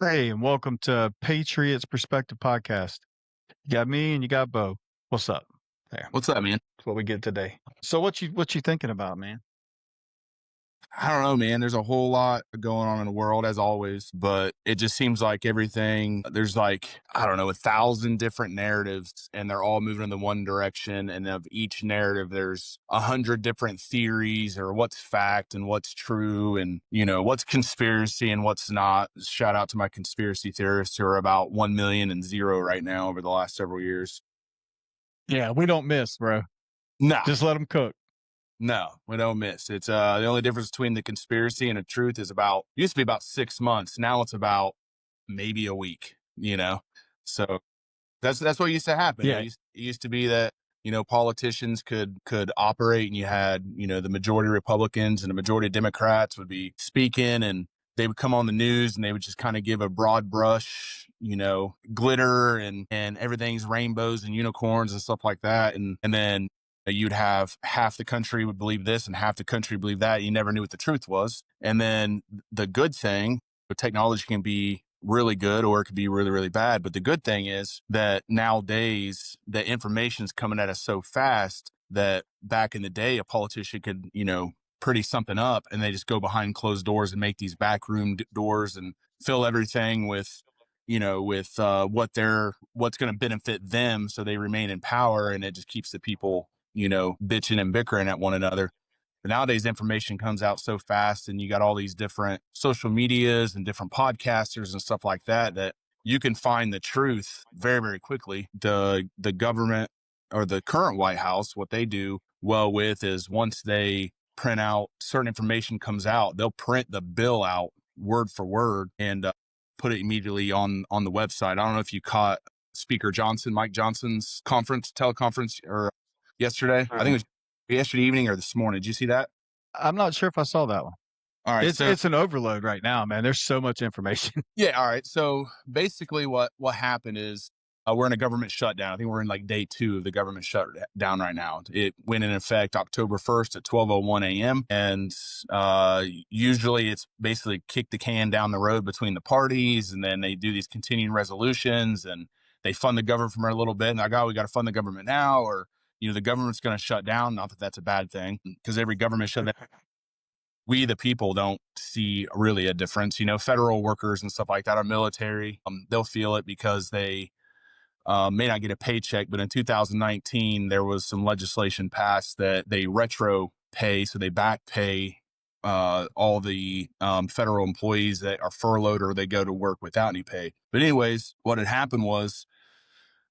Hey, and welcome to Patriots Perspective Podcast. You got me and you got Bo. What's up? There. What's up, man? That's what we get today. So what you thinking about, man? I don't know, man. There's a whole lot going on in the world as always, but it just seems like there's like, I don't know, 1,000 different narratives and they're all moving in the one direction. And of each narrative, there's 100 different theories or what's fact and what's true and, what's conspiracy and what's not. Shout out to my conspiracy theorists who are about 1 million and zero right now over the last several years. Yeah, we don't miss, bro. No. Just let them cook. No, we don't miss. It's the only difference between the conspiracy and the truth is used to be about 6 months. Now it's about maybe a week, So that's what used to happen. Yeah. It used to be that, politicians could operate and you had, the majority Republicans and the majority Democrats would be speaking and they would come on the news and they would just kind of give a broad brush, glitter and everything's rainbows and unicorns and stuff like that. And then you'd have half the country would believe this and half the country believe that. You never knew what the truth was. And then the good thing, technology can be really good or it could be really, really bad. But the good thing is that nowadays the information is coming at us so fast that back in the day, a politician could, pretty something up and they just go behind closed doors and make these backroom doors and fill everything with what's going to benefit them. So they remain in power and it just keeps the people, bitching and bickering at one another. But nowadays information comes out so fast and you got all these different social medias and different podcasters and stuff like that you can find the truth very, very quickly. The government or the current White House, what they do well with is once they print out certain information comes out, they'll print the bill out word for word and put it immediately on the website. I don't know if you caught Mike Johnson's teleconference or yesterday. I think it was yesterday evening or this morning. Did you see that? I'm not sure if I saw that one. All right. It's an overload right now, man. There's so much information. Yeah. All right. So basically what happened is we're in a government shutdown. I think we're in like day 2 of the government shutdown right now. It went in effect October 1st at 12:01 a.m. And usually it's basically kick the can down the road between the parties. And then they do these continuing resolutions and they fund the government for a little bit. And like, oh, we got to fund the government now, or, the government's going to shut down. Not that that's a bad thing because every government shutdown, we, the people, don't see really a difference. Federal workers and stuff like that, our military, they'll feel it because they may not get a paycheck. But in 2019, there was some legislation passed that they retro pay. So they back pay all the federal employees that are furloughed or they go to work without any pay. But anyways, what had happened was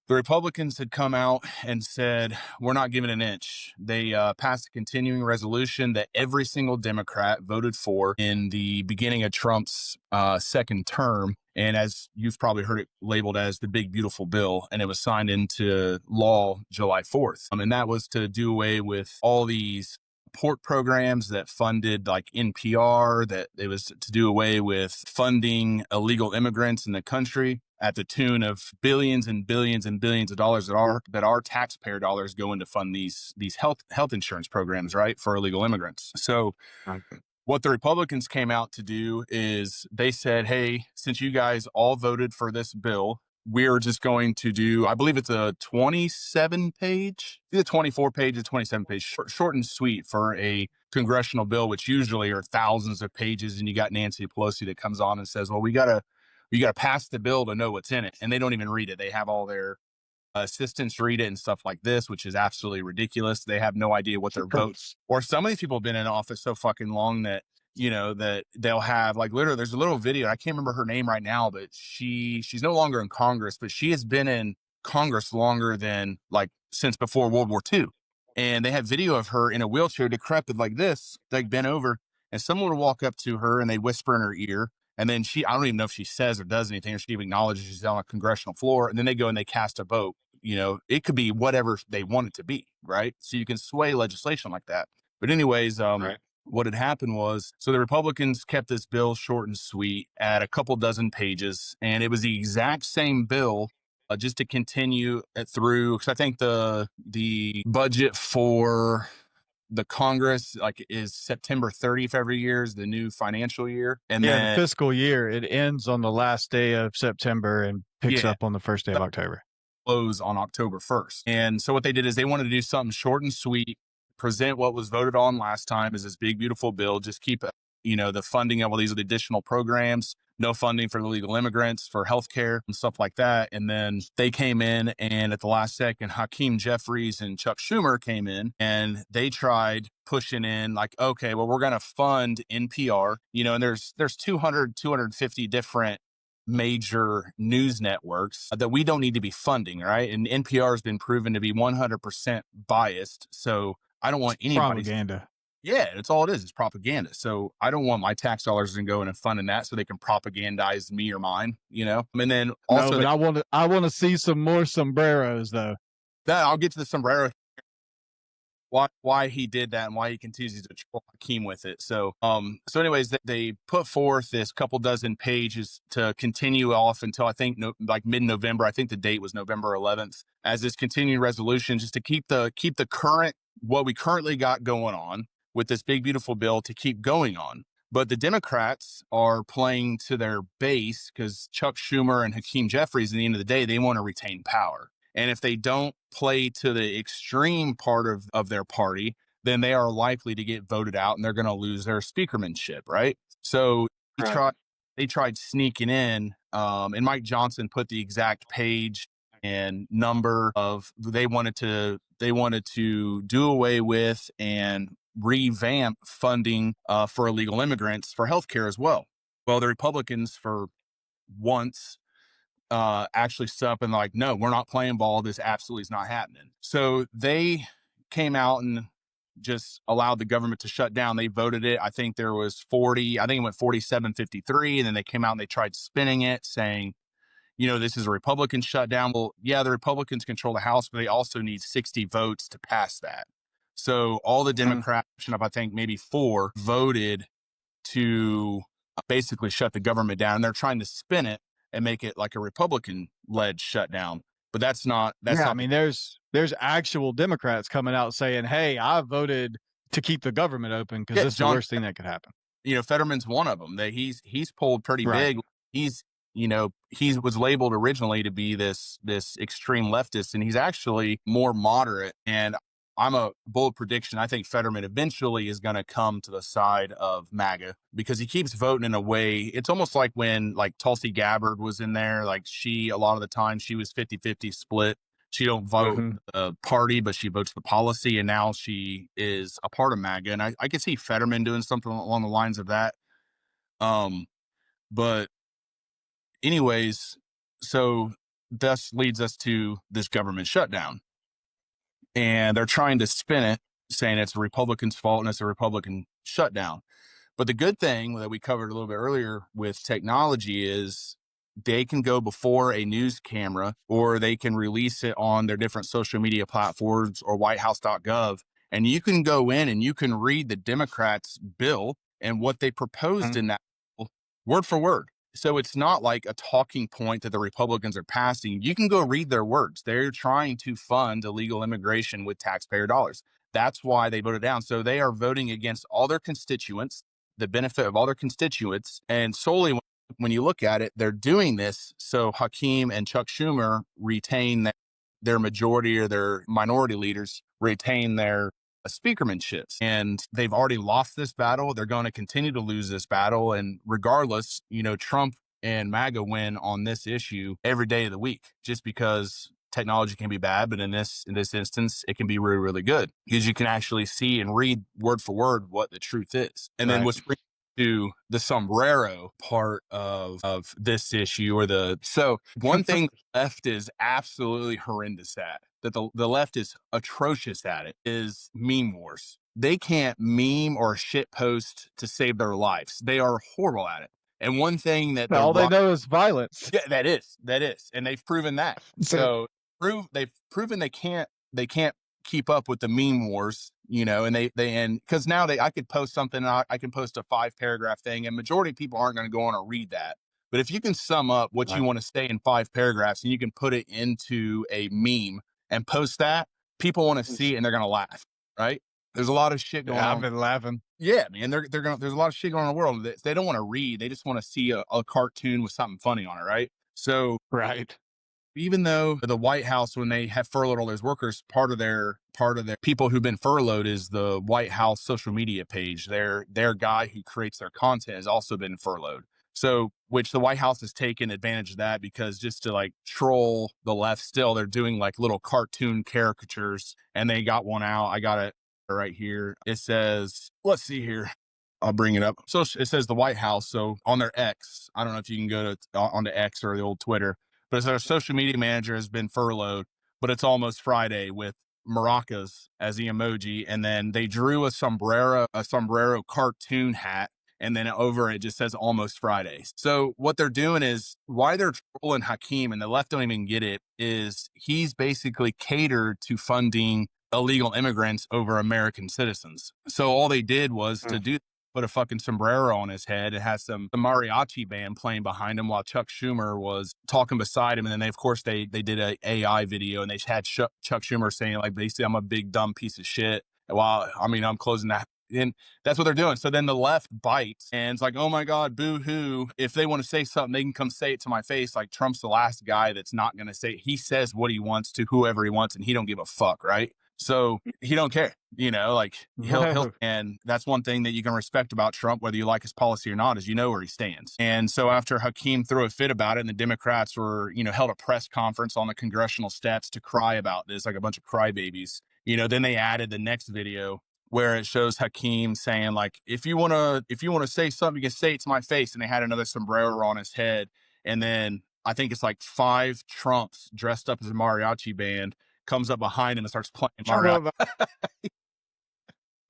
the Republicans had come out and said, we're not giving an inch. They passed a continuing resolution that every single Democrat voted for in the beginning of Trump's second term. And as you've probably heard it labeled as the big, beautiful bill, and it was signed into law July 4th. And that was to do away with all these support programs that funded like NPR, that it was to do away with funding illegal immigrants in the country at the tune of billions and billions and billions of dollars that our taxpayer dollars go into fund these health insurance programs, right, for illegal immigrants. So what the Republicans came out to do is they said, hey, since you guys all voted for this bill, we're just going to do, I believe it's a 27-page, either 24-page or 27-page, short and sweet for a congressional bill, which usually are thousands of pages. And you got Nancy Pelosi that comes on and says, well, we got to pass the bill to know what's in it. And they don't even read it. They have all their assistants read it and stuff like this, which is absolutely ridiculous. They have no idea what their votes, or some of these people have been in office so fucking long that, that they'll have like literally, there's a little video. I can't remember her name right now, but she's no longer in Congress, but she has been in Congress longer than like since before World War II. And they have video of her in a wheelchair, decrepit like this, like bent over, and someone would walk up to her and they whisper in her ear. And then I don't even know if she says or does anything, or she even acknowledges she's on a congressional floor. And then they go and they cast a vote. It could be whatever they want it to be, right? So you can sway legislation like that. But anyways, right. What had happened was, so the Republicans kept this bill short and sweet at a couple dozen pages. And it was the exact same bill just to continue it through. Because I think the budget for the Congress like is September 30th every year is the new financial year, and Yeah, the then fiscal year, it ends on the last day of September and picks yeah, up on the first day of October. close on October 1st. And so what they did is they wanted to do something short and sweet, present what was voted on last time as this big, beautiful bill, just keep, the funding of all these additional programs, no funding for illegal immigrants, for healthcare and stuff like that. And then they came in and at the last second, Hakeem Jeffries and Chuck Schumer came in and they tried pushing in like, okay, well, we're going to fund NPR, and there's 250 different major news networks that we don't need to be funding, right? And NPR has been proven to be 100% biased. So I don't want anybody. Propaganda. Yeah, it's all it is. It's propaganda. So I don't want my tax dollars to go in and funding that so they can propagandize me or mine. And then No, also but I want to see some more sombreros though. that I'll get to the sombrero why he did that and why he continues to troll Hakeem with it. So anyways, they put forth this couple dozen pages to continue off until I think like mid-November. I think the date was November 11th as this continuing resolution, just to keep the current what we currently got going on with this big beautiful bill to keep going on. But the Democrats are playing to their base because Chuck Schumer and Hakeem Jeffries, at the end of the day, they want to retain power. And if they don't play to the extreme part of their party, then they are likely to get voted out and they're going to lose their speakermanship, right? So Right. they tried sneaking in, and Mike Johnson put the exact page and number of they wanted to do away with and revamp funding for illegal immigrants for healthcare as well. Well, the Republicans for once actually stood up and like, no, we're not playing ball. This absolutely is not happening. So they came out and just allowed the government to shut down. They voted it. I think there was 40, I think it went 47-53. And then they came out and they tried spinning it saying, this is a Republican shutdown. Well, yeah, the Republicans control the House, but they also need 60 votes to pass that. So all the Mm. Democrats, I think maybe four, voted to basically shut the government down. And they're trying to spin it and make it like a Republican-led shutdown. But that's not Yeah, I the mean, there's actual Democrats coming out saying, "Hey, I voted to keep the government open because yeah, this is the John, worst thing that could happen." Fetterman's one of them. That he's pulled pretty Right. big. He's he was labeled originally to be this extreme leftist, and he's actually more moderate. And I'm a bold prediction. I think Fetterman eventually is going to come to the side of MAGA because he keeps voting in a way. It's almost like when like Tulsi Gabbard was in there. Like a lot of the time she was 50-50 split. She don't vote Mhm. the party, but she votes the policy. And now she is a part of MAGA. And I could see Fetterman doing something along the lines of that. But anyways, so this leads us to this government shutdown. And they're trying to spin it, saying it's the Republicans' fault and it's a Republican shutdown. But the good thing that we covered a little bit earlier with technology is they can go before a news camera or they can release it on their different social media platforms or whitehouse.gov. And you can go in and you can read the Democrats' bill and what they proposed Mhm. in that bill, word for word. So it's not like a talking point that the Republicans are passing. You can go read their words. They're trying to fund illegal immigration with taxpayer dollars. That's why they voted down. So they are voting against all their constituents, the benefit of all their constituents. And solely when you look at it, they're doing this so Hakeem and Chuck Schumer retain their majority or their minority leaders retain their speakermanships. And they've already lost this battle. They're going to continue to lose this battle. And regardless, Trump and MAGA win on this issue every day of the week just because technology can be bad, but in this instance, it can be really, really good because you can actually see and read word for word what the truth is. And then Right. what's to the sombrero part of this issue so one thing the left is absolutely horrendous at that the left is atrocious at it is meme wars. They can't meme or shit post to save their lives. They are horrible at it. And one thing that All they know is violence. yeah, that is, and they've proven that. So they've proven they can't keep up with the meme wars, and and because now I could post something, I can post a 5-paragraph thing, and majority of people aren't going to go on and read that. But if you can sum up what you Right. want to say in 5 paragraphs and you can put it into a meme and post that, people want to see it and they're going to laugh, right? There's a lot of shit going I've on. been laughing. Yeah, man. They're gonna. There's a lot of shit going on in the world. They don't want to read. They just want to see a cartoon with something funny on it, right? So Right. even though the White House, when they have furloughed all those workers, part of their people who've been furloughed is the White House social media page. Their guy who creates their content has also been furloughed. So, which the White House has taken advantage of that, because just to like troll the left, still they're doing like little cartoon caricatures, and they got one out. I got it right here. It says, let's see here. I'll bring it up. So it says the White House. So on their X, I don't know if you can go to on the X or the old Twitter, but it says our social media manager has been furloughed, but it's almost Friday, with maracas as the emoji. And then they drew a sombrero cartoon hat. And then over it just says almost Friday. So what they're doing is, why they're trolling Hakeem, and the left don't even get it, is he's basically catered to funding illegal immigrants over American citizens. So all they did was to do put a fucking sombrero on his head. It has the mariachi band playing behind him while Chuck Schumer was talking beside him. And then of course they did a AI video, and they had Chuck Schumer saying like, basically, I'm a big dumb piece of shit. While I'm closing that. And that's what they're doing. So then the left bites and it's like, oh my God, boo hoo. If they want to say something, they can come say it to my face. Like, Trump's the last guy that's not going to say it. He says what he wants to whoever he wants, and he don't give a fuck. Right. So he don't care, like he'll, and that's one thing that you can respect about Trump, whether you like his policy or not, is where he stands. And so after Hakeem threw a fit about it, and the Democrats were, held a press conference on the congressional steps to cry about this, like a bunch of crybabies, then they added the next video where it shows Hakeem saying like, if you want to say something, you can say it to my face. And they had another sombrero on his head. And then I think it's like 5 Trumps dressed up as a mariachi band comes up behind him and starts playing mariachi.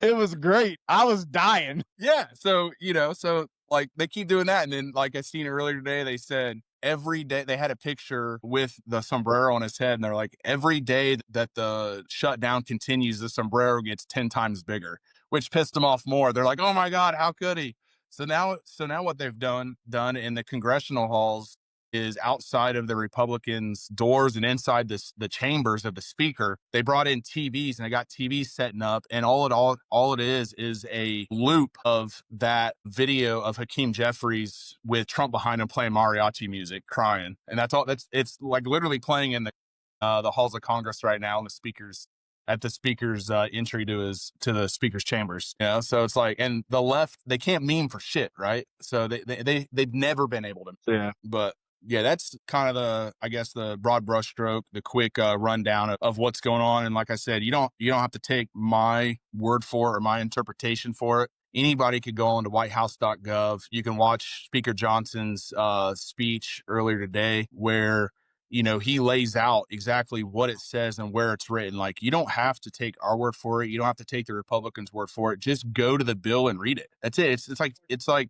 It was great. I was dying. Yeah. So, so like they keep doing that. And then like I seen earlier today, they said every day they had a picture with the sombrero on his head. And they're like, every day that the shutdown continues, the sombrero gets 10 times bigger, which pissed them off more. They're like, oh my God, how could he? So now what they've done in the congressional halls is, outside of the Republicans' doors and inside the chambers of the speaker, they brought in TVs, and they got TVs setting up, and all it is a loop of that video of Hakeem Jeffries with Trump behind him playing mariachi music, crying, and that's all. It's like literally playing in the halls of Congress right now, and the speaker's entry to the speaker's chambers. So it's like, and the left, they can't meme for shit, right? So they've never been able to. Yeah. But yeah, that's kind of the broad brushstroke, the quick rundown of what's going on. And like I said, you don't have to take my word for it or my interpretation for it. Anybody could go on to whitehouse.gov. You can watch Speaker Johnson's speech earlier today, where he lays out exactly what it says and where it's written. Like, you don't have to take our word for it. You don't have to take the Republicans' word for it. Just go to the bill and read it. That's it. It's like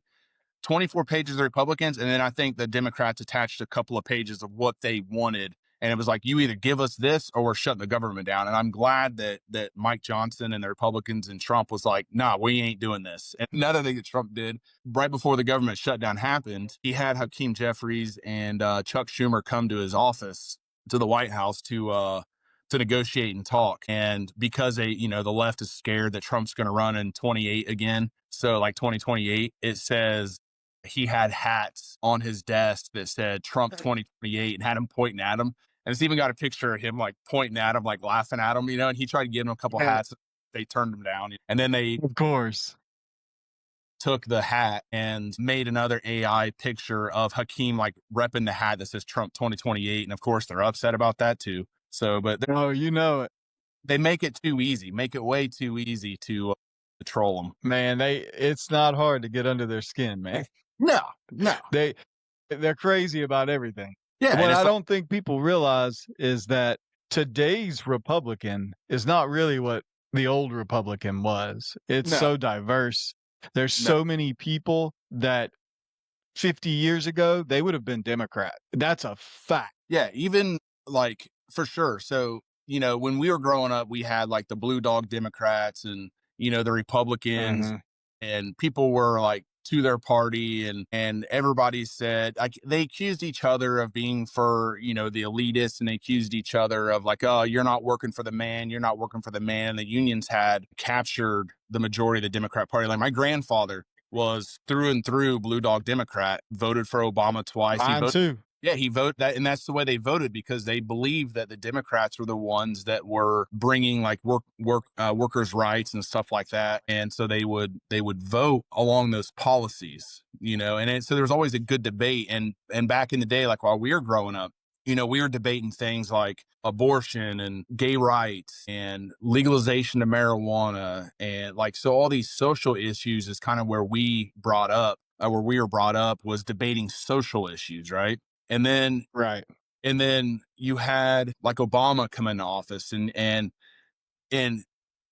24 pages of Republicans, and then I think the Democrats attached a couple of pages of what they wanted. And it was like, you either give us this or we're shutting the government down. And I'm glad that Mike Johnson and the Republicans and Trump was like, nah, we ain't doing this. And another thing that Trump did right before the government shutdown happened, he had Hakeem Jeffries and Chuck Schumer come to his office, to the White House, to negotiate and talk. And because the left is scared that Trump's going to run in 28 again, so like 2028, it says he had hats on his desk that said Trump 2028 and had him pointing at him. And it's even got a picture of him like pointing at him, like laughing at him, and he tried to give him a couple hats. They turned him down. And then they, of course, took the hat and made another AI picture of Hakeem like repping the hat that says Trump 2028. And of course, they're upset about that too. So, but they make it too easy, make it way too easy to troll them. Man, it's not hard to get under their skin, man. No. They're crazy about everything. Yeah. What I don't think people realize is that today's Republican is not really what the old Republican was. It's so diverse. There's so many people that 50 years ago, they would have been Democrat. That's a fact. Yeah, even like for sure. So, when we were growing up, we had like the blue dog Democrats and, the Republicans, and people were like to their party, and everybody said, like, they accused each other of being for, the elitists, and they accused each other of like, oh, you're not working for the man, you're not working for the man. The unions had captured the majority of the Democrat Party. Like my grandfather was through and through blue dog Democrat, voted for Obama twice. He Mine voted, too. yeah, he voted that, and that's the way they voted, because they believed that the Democrats were the ones that were bringing like workers' rights and stuff like that, and so they would vote along those policies, so there was always a good debate, and back in the day, like while we were growing up, we were debating things like abortion and gay rights and legalization of marijuana, and like so all these social issues is kind of where we were brought up, was debating social issues, right? And then Right. and then you had like Obama come into office, and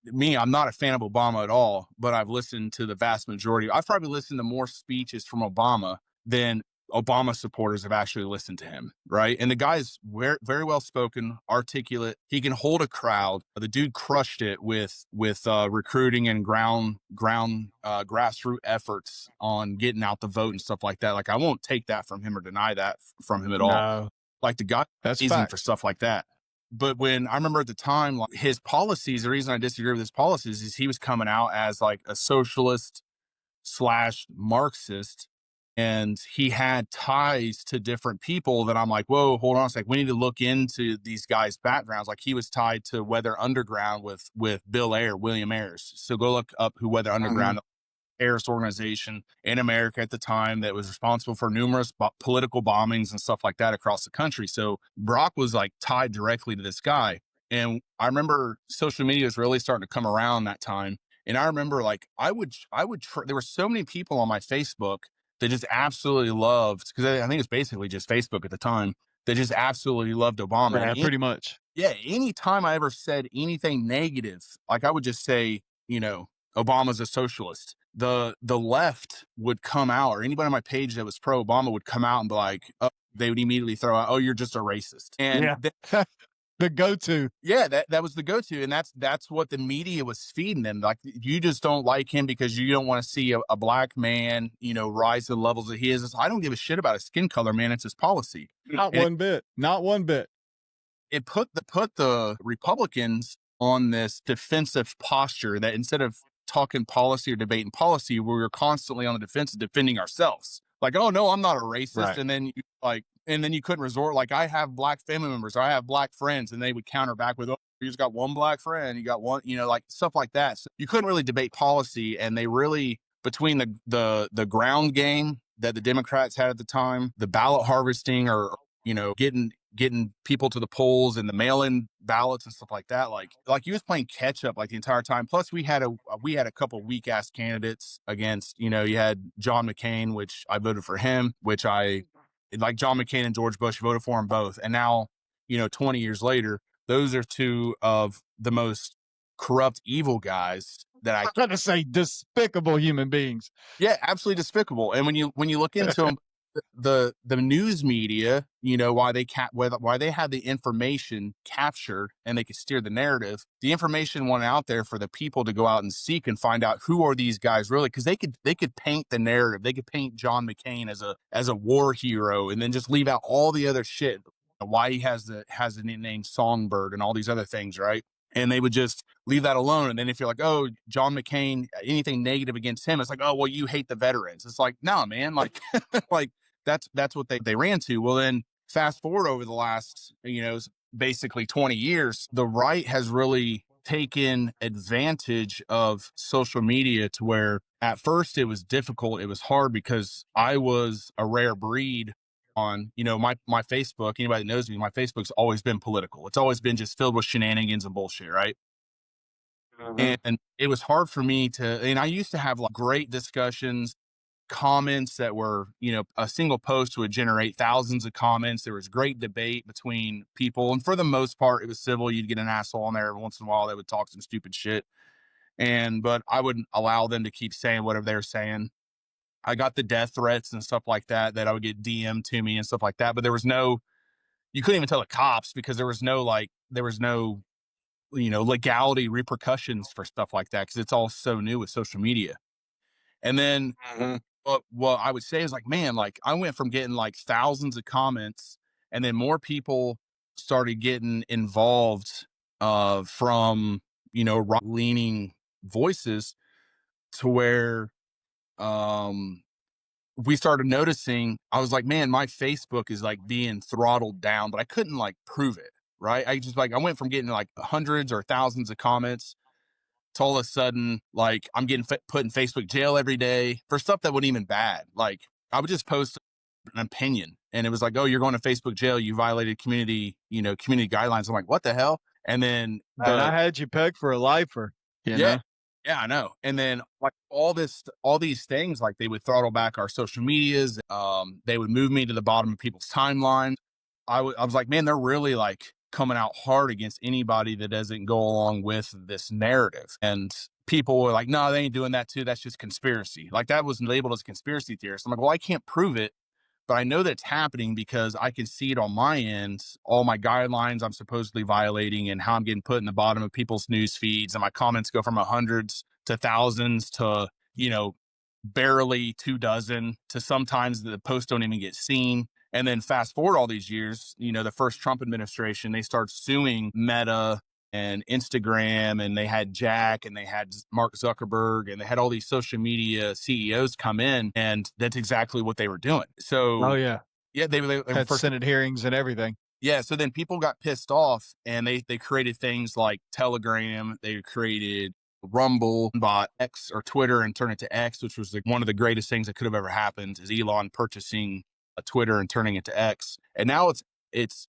me, I'm not a fan of Obama at all, but I've listened to the vast majority. I've probably listened to more speeches from Obama than Obama supporters have actually listened to him, right? And the guy is very, very well spoken, articulate. He can hold a crowd. The dude crushed it with recruiting and grassroots efforts on getting out the vote and stuff like that. Like I won't take that from him or deny that from him at all. No, Like the guy that's amazing for facts. stuff like that. But when I remember at the time, like his policies, the reason I disagree with his policies is he was coming out as like a socialist slash Marxist, and he had ties to different people that I'm like, whoa, hold on a sec. We need to look into these guys' backgrounds. Like he was tied to Weather Underground with Bill Ayers, William Ayers. So go look up who Weather Mhm. Underground, terrorist organization in America at the time that was responsible for numerous political bombings and stuff like that across the country. So Brock was like tied directly to this guy. And I remember social media was really starting to come around that time. And I remember like there were so many people on my Facebook that just absolutely loved, because I think it's basically just Facebook at the time, that just absolutely loved Obama. Yeah, And pretty much. yeah, anytime I ever said anything negative, like I would just say, Obama's a socialist. The left would come out, or anybody on my page that was pro Obama would come out and be like, oh, they would immediately throw out, "Oh, you're just a racist." And Yeah. The go-to. yeah, that was the go-to, and that's what the media was feeding them. Like, you just don't like him because you don't want to see a black man, rise to the levels that he is. I don't give a shit about his skin color, man. It's his policy. Not And one bit. Not one bit. it put the Republicans on this defensive posture, that instead of talking policy or debating policy, we were constantly on the defensive defending ourselves. Like, oh no, I'm not a racist. Right. And then you couldn't resort, like, I have black family members, or I have black friends, and they would counter back with, oh, you just got one black friend, you got one, like stuff like that. So you couldn't really debate policy. And they really, between the ground game that the Democrats had at the time, the ballot harvesting, or getting people to the polls and the mail-in ballots and stuff like that, like he was playing catch up like the entire time. Plus we had a couple weak ass candidates against, you had John McCain, which I voted for him, which I like. John McCain and George Bush, voted for them both. And now, 20 years later, those are two of the most corrupt, evil guys that I'm gonna say despicable human beings. yeah, absolutely despicable. And when you look into them, the news media, why they had the information captured and they could steer the narrative. The information went out there for the people to go out and seek and find out who are these guys really, because they could paint the narrative. They could paint John McCain as a war hero, and then just leave out all the other shit. Why he has the nickname Songbird and all these other things, right? And they would just leave that alone. And then if you're like, oh, John McCain, anything negative against him, it's like, oh, well, you hate the veterans. It's like, no, man, like, like that's what they ran to. Well, then fast forward over the last, basically 20 years, the right has really taken advantage of social media, to where at first it was difficult. It was hard because I was a rare breed on, my Facebook. Anybody that knows me, my Facebook's always been political. It's always been just filled with shenanigans and bullshit, right? Mhm. And it was hard for me and I used to have like great discussions, comments that were, a single post would generate thousands of comments. There was great debate between people, and for the most part it was civil. You'd get an asshole on there every once in a while that would talk some stupid shit, but I wouldn't allow them to keep saying whatever they're saying. I got the death threats and stuff like that I would get DM'd to me and stuff like that, but there was no, you couldn't even tell the cops, because there was no legality repercussions for stuff like that, because it's all so new with social media. And then Mhm. Well, I would say is like, man, like I went from getting like thousands of comments, and then more people started getting involved from right leaning voices, to where um we started noticing. I was like, man, my Facebook is like being throttled down, but I couldn't like prove it. Right. I just like I went from getting like hundreds or thousands of comments to all of a sudden, like I'm getting put in Facebook jail every day for stuff that wasn't even bad. Like I would just post an opinion, and it was like, oh, you're going to Facebook jail. You violated community guidelines. I'm like, what the hell? And then And I the had you pegged for a lifer, you yeah, know? yeah, I know. And then like all these things, like they would throttle back our social medias. They would move me to the bottom of people's timelines. I was like, man, they're really like coming out hard against anybody that doesn't go along with this narrative. And people were like, no, they ain't doing that too. That's just conspiracy. Like that was labeled as conspiracy theorist. I'm like, well, I can't prove it, but I know that it's happening because I can see it on my end, all my guidelines I'm supposedly violating, and how I'm getting put in the bottom of people's news feeds. And my comments go from hundreds to thousands to, barely 2 dozen, to sometimes the posts don't even get seen. And then fast forward all these years, the first Trump administration, they start suing Meta and Instagram, and they had Jack, and they had Mark Zuckerberg, and they had all these social media CEOs come in, and that's exactly what they were doing. Oh, So yeah. yeah, they were Had first. Senate hearings and everything. Yeah, so then people got pissed off, and they created things like Telegram. They created Rumble, bought X or Twitter and turned it to X, which was like one of the greatest things that could have ever happened, is Elon purchasing a Twitter and turning it to X. And now it's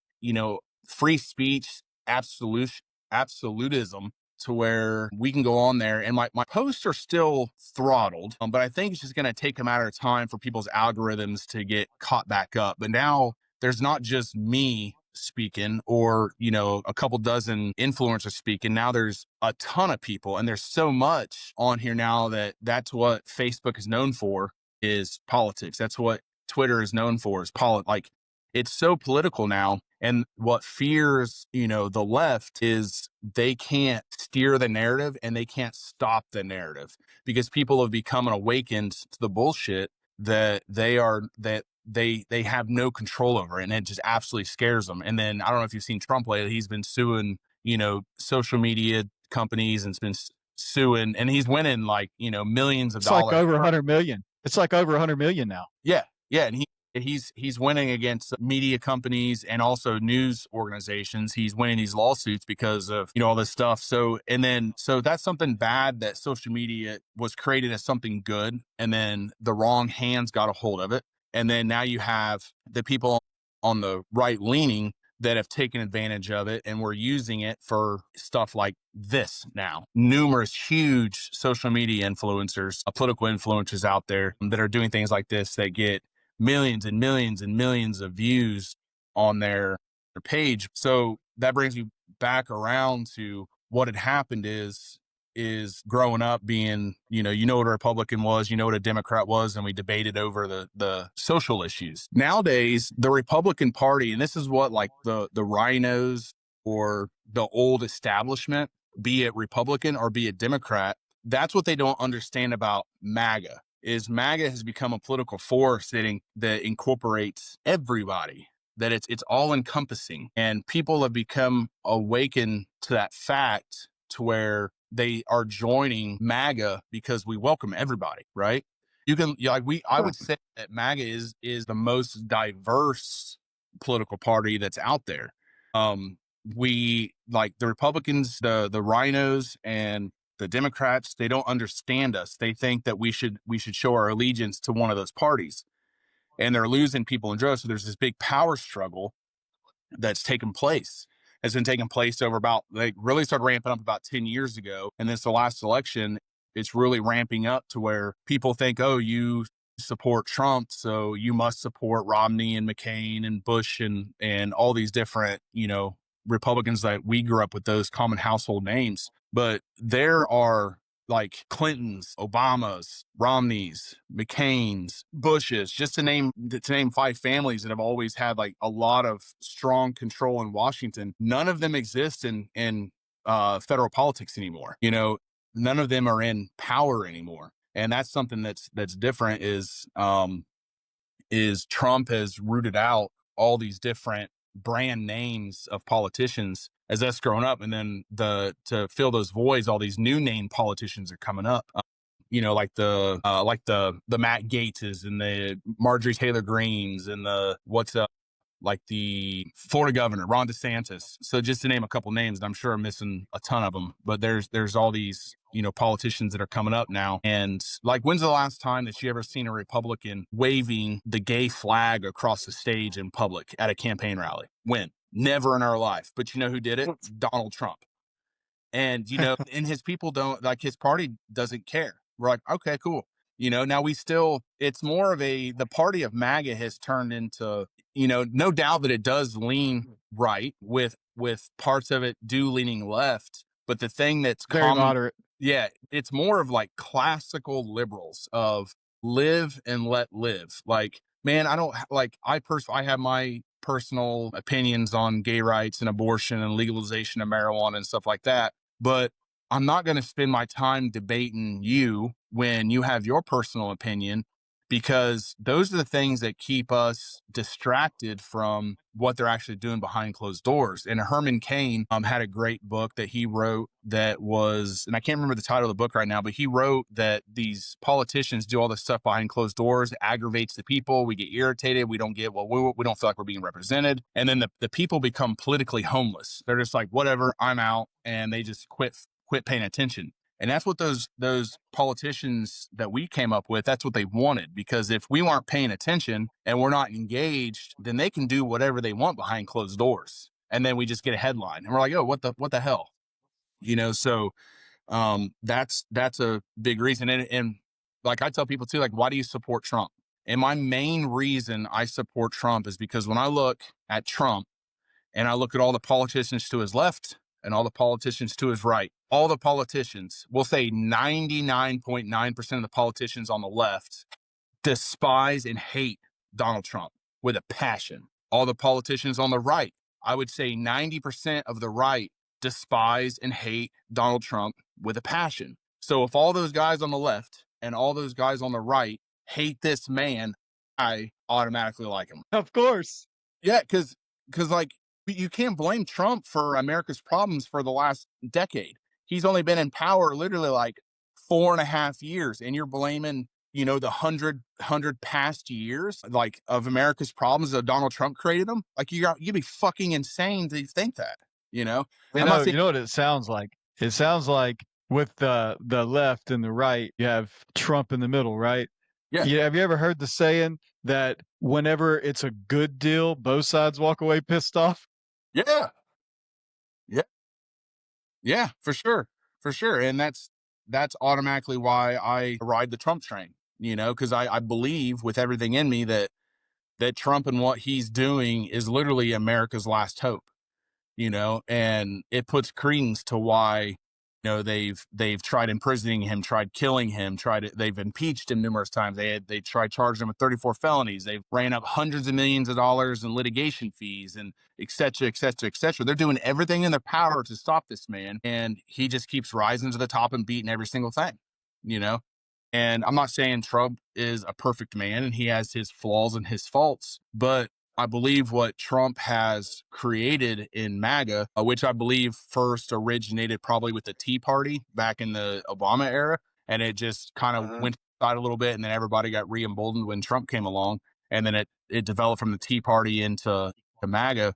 free speech, absolutism, to where we can go on there, and my posts are still throttled, but I think it's just going to take a matter of time for people's algorithms to get caught back up. But now there's not just me speaking, or a couple dozen influencers speaking. Now there's a ton of people, and there's so much on here now that that's what Facebook is known for, is politics. That's what Twitter is known for, is like it's so political now. And what fears, the left, is they can't steer the narrative, and they can't stop the narrative, because people have become awakened to the bullshit that they have no control over it, and it just absolutely scares them. And then I don't know if you've seen Trump lately. He's been suing, social media companies, and has been suing, and he's winning like, millions of It's like dollars. over 100 million. It's like over 100 million now. Yeah, yeah, and he's winning against media companies and also news organizations. He's winning these lawsuits because of all this stuff. So that's something bad, that social media was created as something good, and then the wrong hands got a hold of it. And then now you have the people on the right leaning that have taken advantage of it, and we're using it for stuff like this now. Numerous huge social media influencers, political influencers out there that are doing things like this, that get millions and millions and millions of views on their page. So that brings me back around to what had happened is growing up being, what a Republican was, what a Democrat was, and we debated over the social issues. Nowadays, the Republican Party, and this is what like the rhinos, or the old establishment, be it Republican or be it Democrat, that's what they don't understand about MAGA. Is MAGA has become a political force that incorporates everybody, that it's all encompassing, and people have become awakened to that fact, to where they are joining MAGA because we welcome everybody, right? You can, I would say that MAGA is the most diverse political party that's out there. We, like the Republicans, the rhinos, and the Democrats, they don't understand us. They think that we should show our allegiance to one of those parties, and they're losing people in droves. So there's this big power struggle that's taken place. Has been taking place over about, like, really started ramping up about 10 years ago. And this, the last election, it's really ramping up to where people think, oh, you support Trump, so you must support Romney and McCain and Bush and all these different, Republicans that we grew up with, those common household names. But there are like Clintons, Obamas, Romneys, McCain's, Bush's, just to name 5 families that have always had like a lot of strong control in Washington. None of them exist in federal politics anymore. None of them are in power anymore. And that's something that's different is Trump has rooted out all these different brand names of politicians as us growing up, and then to fill those voids, all these new name politicians are coming up. Like the Matt Gaetzes and the Marjorie Taylor Greens and the what's like the Florida governor, Ron DeSantis. So just to name a couple names, and I'm sure I'm missing a ton of them, but there's all these, politicians that are coming up now. And like, when's the last time that you ever seen a Republican waving the gay flag across the stage in public at a campaign rally? When? Never in our life. But you know who did it? Donald Trump. And, and his people don't, like, his party doesn't care. We're like, okay, cool. Now it's more of the party of MAGA has turned into, no doubt that it does lean right with parts of it do leaning left. But the thing that's Very common, moderate. yeah, it's more of like classical liberals of live and let live. Like, man, I don't like, I have my personal opinions on gay rights and abortion and legalization of marijuana and stuff like that. But I'm not going to spend my time debating you when you have your personal opinion, because those are the things that keep us distracted from what they're actually doing behind closed doors. And Herman Cain had a great book that he wrote that was, and I can't remember the title of the book right now, but he wrote that these politicians do all this stuff behind closed doors, it aggravates the people. We get irritated. We don't get, well, we don't feel like we're being represented. And then the people become politically homeless. They're just like, whatever, I'm out. And they just quit paying attention. And that's what those politicians that we came up with, that's what they wanted. Because if we weren't paying attention and we're not engaged, then they can do whatever they want behind closed doors. And then we just get a headline and we're like, oh, what the hell? So that's a big reason. And like I tell people too, like, why do you support Trump? And my main reason I support Trump is because when I look at Trump and I look at all the politicians to his left and all the politicians to his right, all the politicians, we'll say 99.9% of the politicians on the left despise and hate Donald Trump with a passion. All the politicians on the right, I would say 90% of the right despise and hate Donald Trump with a passion. So if all those guys on the left and all those guys on the right hate this man, I automatically like him. Of course. Yeah, because like, you can't blame Trump for America's problems for the last decade. He's only been in power literally like 4.5 years, and you're blaming, the hundred past years like of America's problems that Donald Trump created them. Like, you'd be fucking insane to think that, You I'm not know, saying, you know what it sounds like? It sounds like with the left and the right, you have Trump in the middle, right? yeah, Have you ever heard the saying that whenever it's a good deal, both sides walk away pissed off? yeah, yeah, yeah, for sure. And that's automatically why I ride the Trump train, because I believe with everything in me that Trump and what he's doing is literally America's last hope, and it puts credence to why, they've tried imprisoning him, tried killing him, they've impeached him numerous times. They tried charging him with 34 felonies. They've ran up hundreds of millions of dollars in litigation fees and et cetera, et cetera, et cetera. They're doing everything in their power to stop this man. And he just keeps rising to the top and beating every single thing, you know? And I'm not saying Trump is a perfect man and he has his flaws and his faults, but I believe what Trump has created in MAGA, which I believe first originated probably with the Tea Party back in the Obama era, and it just kind of went aside a little bit, and then everybody got re-emboldened when Trump came along, and then it developed from the Tea Party into MAGA.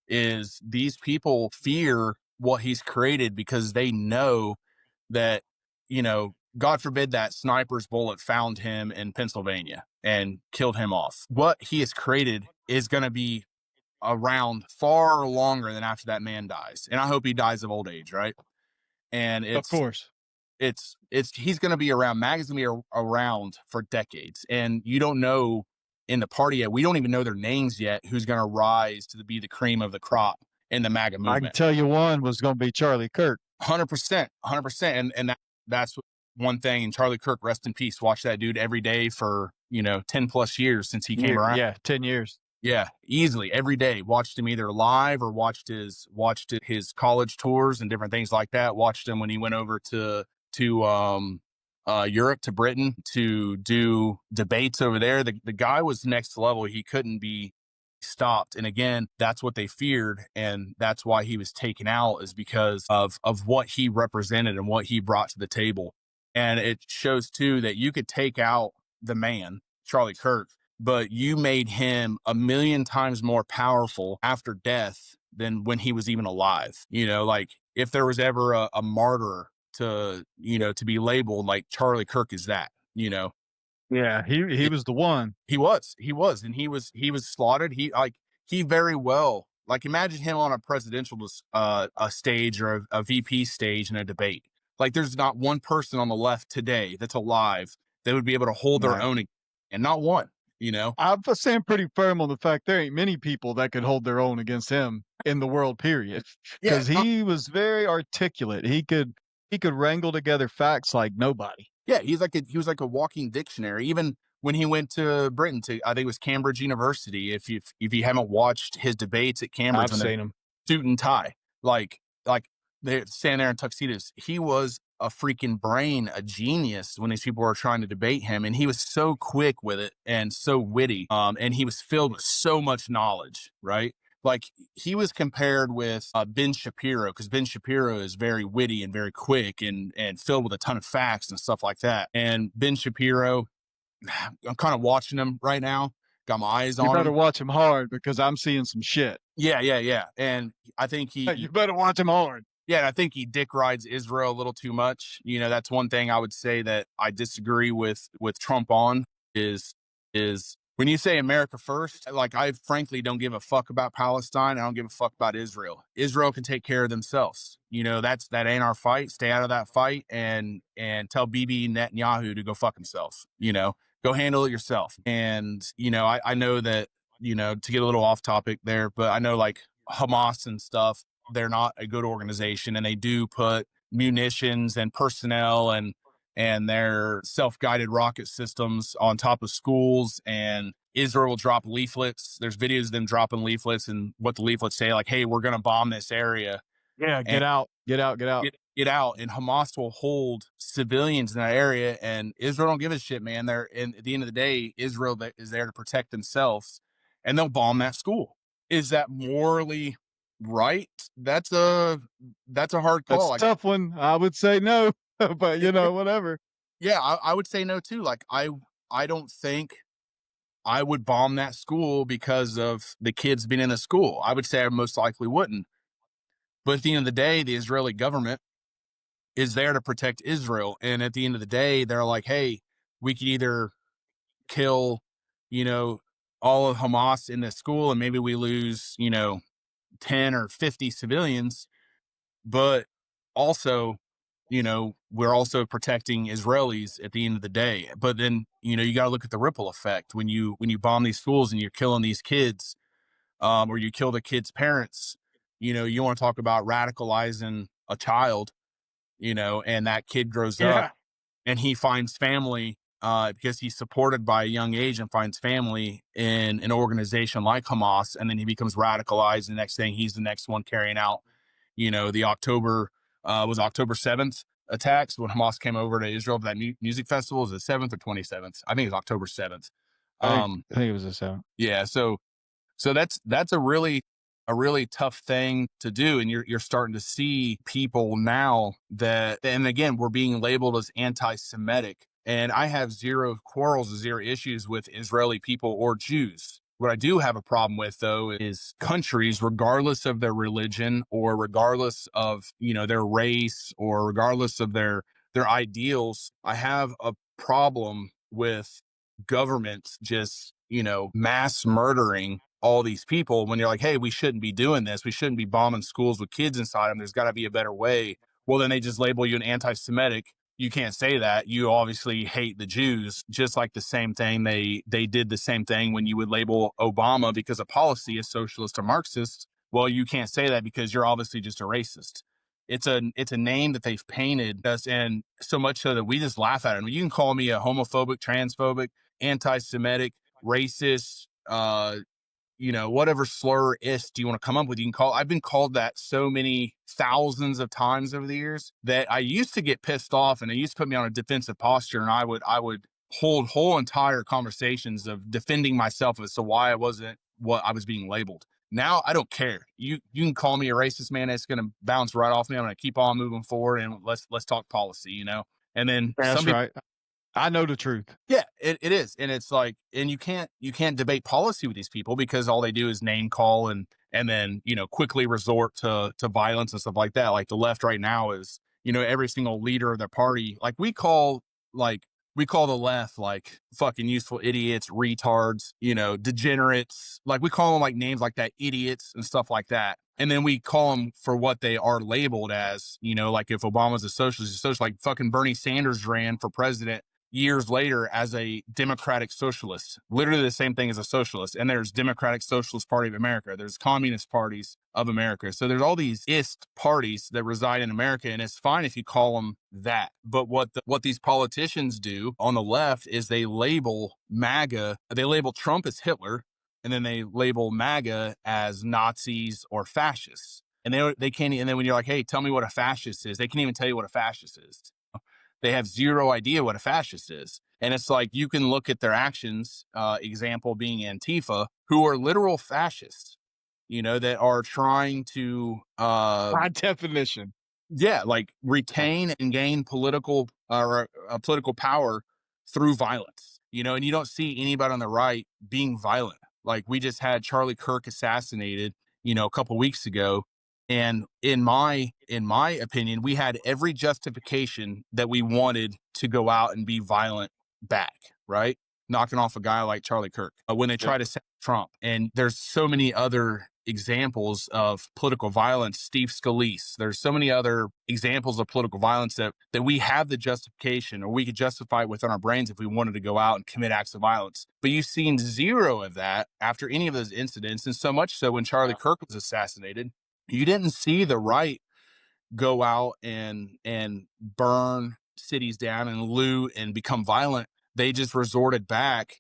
Is these people fear what he's created because they know that, God forbid that sniper's bullet found him in Pennsylvania and killed him off. What he has created is going to be around far longer than after that man dies. And I hope he dies of old age, right? And Of course. he's going to be around. MAGA's going to be around for decades. And you don't know in the party yet, we don't even know their names yet, who's going to rise to be the cream of the crop in the MAGA I can movement. tell you one was going to be Charlie Kirk. 100%, 100%. And that's one thing. And Charlie Kirk, rest in peace. Watch that dude every day for, 10 plus years since he came around. Yeah, 10 years. Yeah, easily every day. Watched him either live or watched his college tours and different things like that. Watched him when he went over to Europe, to Britain, to do debates over there. The guy was next level. He couldn't be stopped. And again, that's what they feared. And that's why he was taken out, is because of what he represented and what he brought to the table. And it shows too that you could take out the man, Charlie Kirk, but you made him a million times more powerful after death than when he was even alive. Like if there was ever a martyr to be labeled, like Charlie Kirk is that, Yeah, he it, was the one. and he was slaughtered. He very well, like, imagine him on a presidential a stage, or a VP stage in a debate. Like, there's not one person on the left today that's alive that would be able to hold their Right. own, and not one, you know? I'm stand pretty firm on the fact there ain't many people that could hold their own against him in the world, period. Yeah, Because he was very articulate. He could wrangle together facts like nobody. yeah, he was like a walking dictionary. Even when he went to Britain, to, I think it was Cambridge University. If you haven't watched his debates at Cambridge, I've when they're seen him. suit and tie, like they're standing there in tuxedos, he was a freaking brain, a genius when these people were trying to debate him, and he was so quick with it and so witty. And he was filled with so much knowledge, right? Like, he was compared with Ben Shapiro, because Ben Shapiro is very witty and very quick and filled with a ton of facts and stuff like that. And Ben Shapiro, I'm kind of watching him right now. Got my eyes You on better him. watch him hard because I'm seeing some shit. Yeah, yeah, yeah. And I think You better watch him hard. yeah, and I think he dick rides Israel a little too much. That's one thing I would say that I disagree with Trump on, is when you say America first, like, I frankly don't give a fuck about Palestine. I don't give a fuck about Israel. Israel can take care of themselves. That ain't our fight. Stay out of that fight, and tell Bibi Netanyahu to go fuck himself. Go handle it yourself. And I know that, to get a little off topic there, but I know, like, Hamas and stuff, they're not a good organization, and they do put munitions and personnel and their self-guided rocket systems on top of schools. And Israel will drop leaflets. There's videos of them dropping leaflets, and what the leaflets say, like, hey, we're going to bomb this area. Yeah, And get out. Get out. Get out. get out. And Hamas will hold civilians in that area, and Israel don't give a shit, man. And at the end of the day, Israel is there to protect themselves, and they'll bomb that school. Is that morally right? That's a hard That's call. a Like, tough one. I would say no, but whatever. yeah, I would say no too. Like, I don't think I would bomb that school because of the kids being in the school. I would say I most likely wouldn't. But at the end of the day, the Israeli government is there to protect Israel. And at the end of the day, they're like, hey, we could either kill, you know, all of Hamas in the school, and maybe we lose, 10 or 50 civilians, but also, we're also protecting Israelis at the end of the day. But then, you got to look at the ripple effect when you bomb these schools and you're killing these kids, or you kill the kids' parents. You want to talk about radicalizing a child, and that kid grows up Yeah. and he finds family, because he's supported by a young age, and finds family in an organization like Hamas, and then he becomes radicalized. The next thing, he's the next one carrying out, the October 7th attacks, when Hamas came over to Israel for that music festival. Was it 7th or 27th? I think it was October 7th. I think Um, I think it was a 7. yeah, so that's a really tough thing to do. And you're starting to see people now that, and again, we're being labeled as anti-Semitic. And I have zero quarrels, zero issues with Israeli people or Jews. What I do have a problem with, though, is countries, regardless of their religion, or regardless of, their race, or regardless of their ideals. I have a problem with governments just, mass murdering all these people, when you're like, hey, we shouldn't be doing this. We shouldn't be bombing schools with kids inside them. There's got to be a better way. Well, then they just label you an anti-Semitic. You can't say that. You obviously hate the Jews. Just like the same thing, they did the same thing when you would label Obama because of policy as socialist or Marxist. Well, you can't say that because you're obviously just a racist. It's a name that they've painted us, and so much so that we just laugh at it. I mean, you can call me a homophobic, transphobic, anti-Semitic, racist, whatever slur ist you want to come up with, you can call. I've been called that so many thousands of times over the years that I used to get pissed off, and it used to put me on a defensive posture, and I would hold whole entire conversations of defending myself as to why I wasn't what I was being labeled. Now I don't care. You can call me a racist, man. It's gonna bounce right off me. I'm gonna keep on moving forward, and let's talk policy. And then some That's people, right. I know the truth. yeah, it is. And it's like, and you can't debate policy with these people because all they do is name call and then, quickly resort to violence and stuff like that. Like the left right now is, every single leader of their party, like we call the left like fucking useful idiots, retards, degenerates. Like we call them like names like that, idiots and stuff like that. And then we call them for what they are labeled as, like if Obama's a socialist, like fucking Bernie Sanders ran for president years later as a democratic socialist, literally the same thing as a socialist. And there's Democratic Socialist Party of America. There's Communist Parties of America. So there's all these ist parties that reside in America. And it's fine if you call them that. But what these politicians do on the left is they label MAGA, they label Trump as Hitler, and then they label MAGA as Nazis or fascists. And they can't, and then when you're like, hey, tell me what a fascist is, they can't even tell you what a fascist is. They have zero idea what a fascist is. And it's like, you can look at their actions, example being Antifa, who are literal fascists, that are trying to, By definition. yeah, like retain and gain political power through violence, and you don't see anybody on the right being violent. Like we just had Charlie Kirk assassinated, a couple weeks ago. And in my opinion, we had every justification that we wanted to go out and be violent back, right? Knocking off a guy like Charlie Kirk when they try to set Trump. And there's so many other examples of political violence. Steve Scalise. There's so many other examples of political violence that we have the justification, or we could justify it within our brains if we wanted to go out and commit acts of violence. But you've seen zero of that after any of those incidents. And so much so when Charlie Kirk was assassinated, you didn't see the right go out and burn cities down and loot and become violent. They just resorted back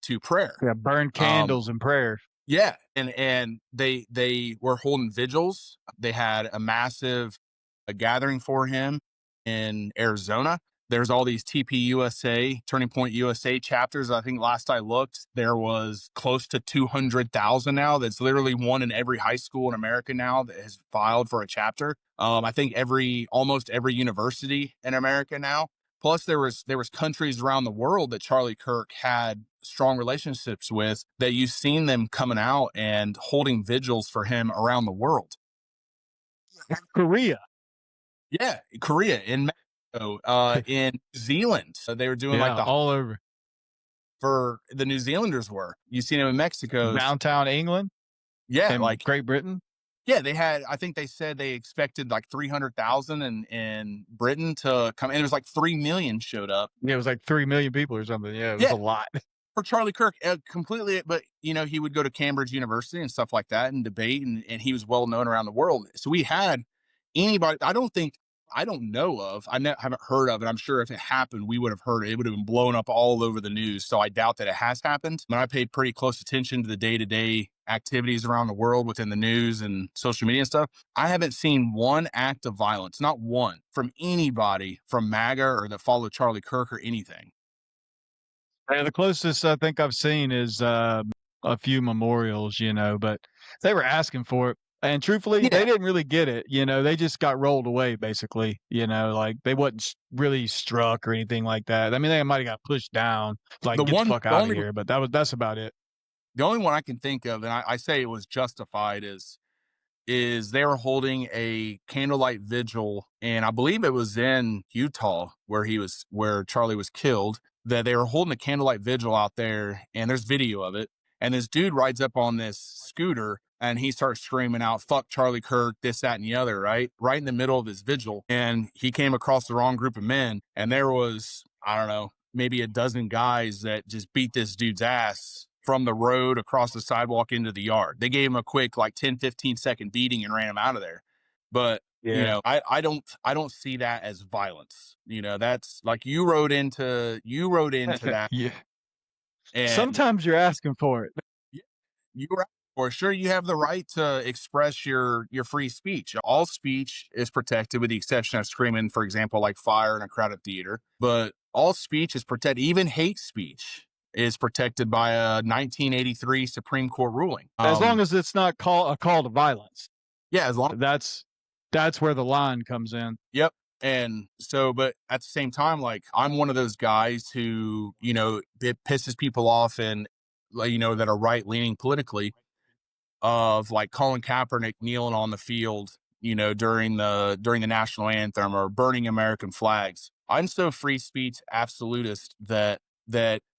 to prayer. Yeah, burn candles and prayer. Yeah, and they were holding vigils. They had a gathering for him in Arizona. There's all these TP USA, Turning Point USA chapters. I think last I looked, there was close to 200,000 now. That's literally one in every high school in America now that has filed for a chapter. I think almost every university in America now. Plus, there was countries around the world that Charlie Kirk had strong relationships with that you've seen them coming out and holding vigils for him around the world. Korea. Yeah, Korea, in Mexico, in New Zealand. They were doing like all over. For the New Zealanders were. You've seen them in Mexico. Downtown England. Yeah, like Great Britain. Yeah, they had, I think they said they expected like 300,000 in Britain to come, and it was like 3 million showed up. Yeah, it was like 3 million people or something. Yeah, it was a lot. For Charlie Kirk, completely, but he would go to Cambridge University and stuff like that and debate, and he was well known around the world. So we had anybody, I don't know of, haven't heard of it. I'm sure if it happened, we would have heard it. It would have been blown up all over the news. So I doubt that it has happened. But I paid pretty close attention to the day-to-day activities around the world within the news and social media and stuff. I haven't seen one act of violence, not one, from anybody from MAGA or that followed Charlie Kirk or anything. And the closest I think I've seen is a few memorials, but they were asking for it. And truthfully, they didn't really get it. They just got rolled away, basically. Like they wasn't really struck or anything like that. I mean, they might have got pushed down, like get the fuck out of here. But that's about it. The only one I can think of, and I say it was justified, is they were holding a candlelight vigil, and I believe it was in Utah where Charlie was killed. That they were holding a candlelight vigil out there, and there's video of it. And this dude rides up on this scooter and he starts screaming out, "Fuck Charlie Kirk," this, that, and the other, right in the middle of his vigil. And he came across the wrong group of men, and there was, I don't know, maybe a dozen guys that just beat this dude's ass from the road across the sidewalk into the yard. They gave him a quick like 10-15 second beating and ran him out of there. But I don't see that as violence. That's like you rode into that. Yeah. And sometimes you're asking for it. You were For sure, you have the right to express your free speech. All speech is protected, with the exception of screaming, for example, like fire in a crowded theater. But all speech is protected. Even hate speech is protected by a 1983 Supreme Court ruling. As long as it's not a call to violence. Yeah, as long. That's where the line comes in. Yep. And so, but at the same time, like, I'm one of those guys who, it pisses people off, and, that are right leaning politically, of like Colin Kaepernick kneeling on the field, during the national anthem, or burning American flags. I'm so free speech absolutist that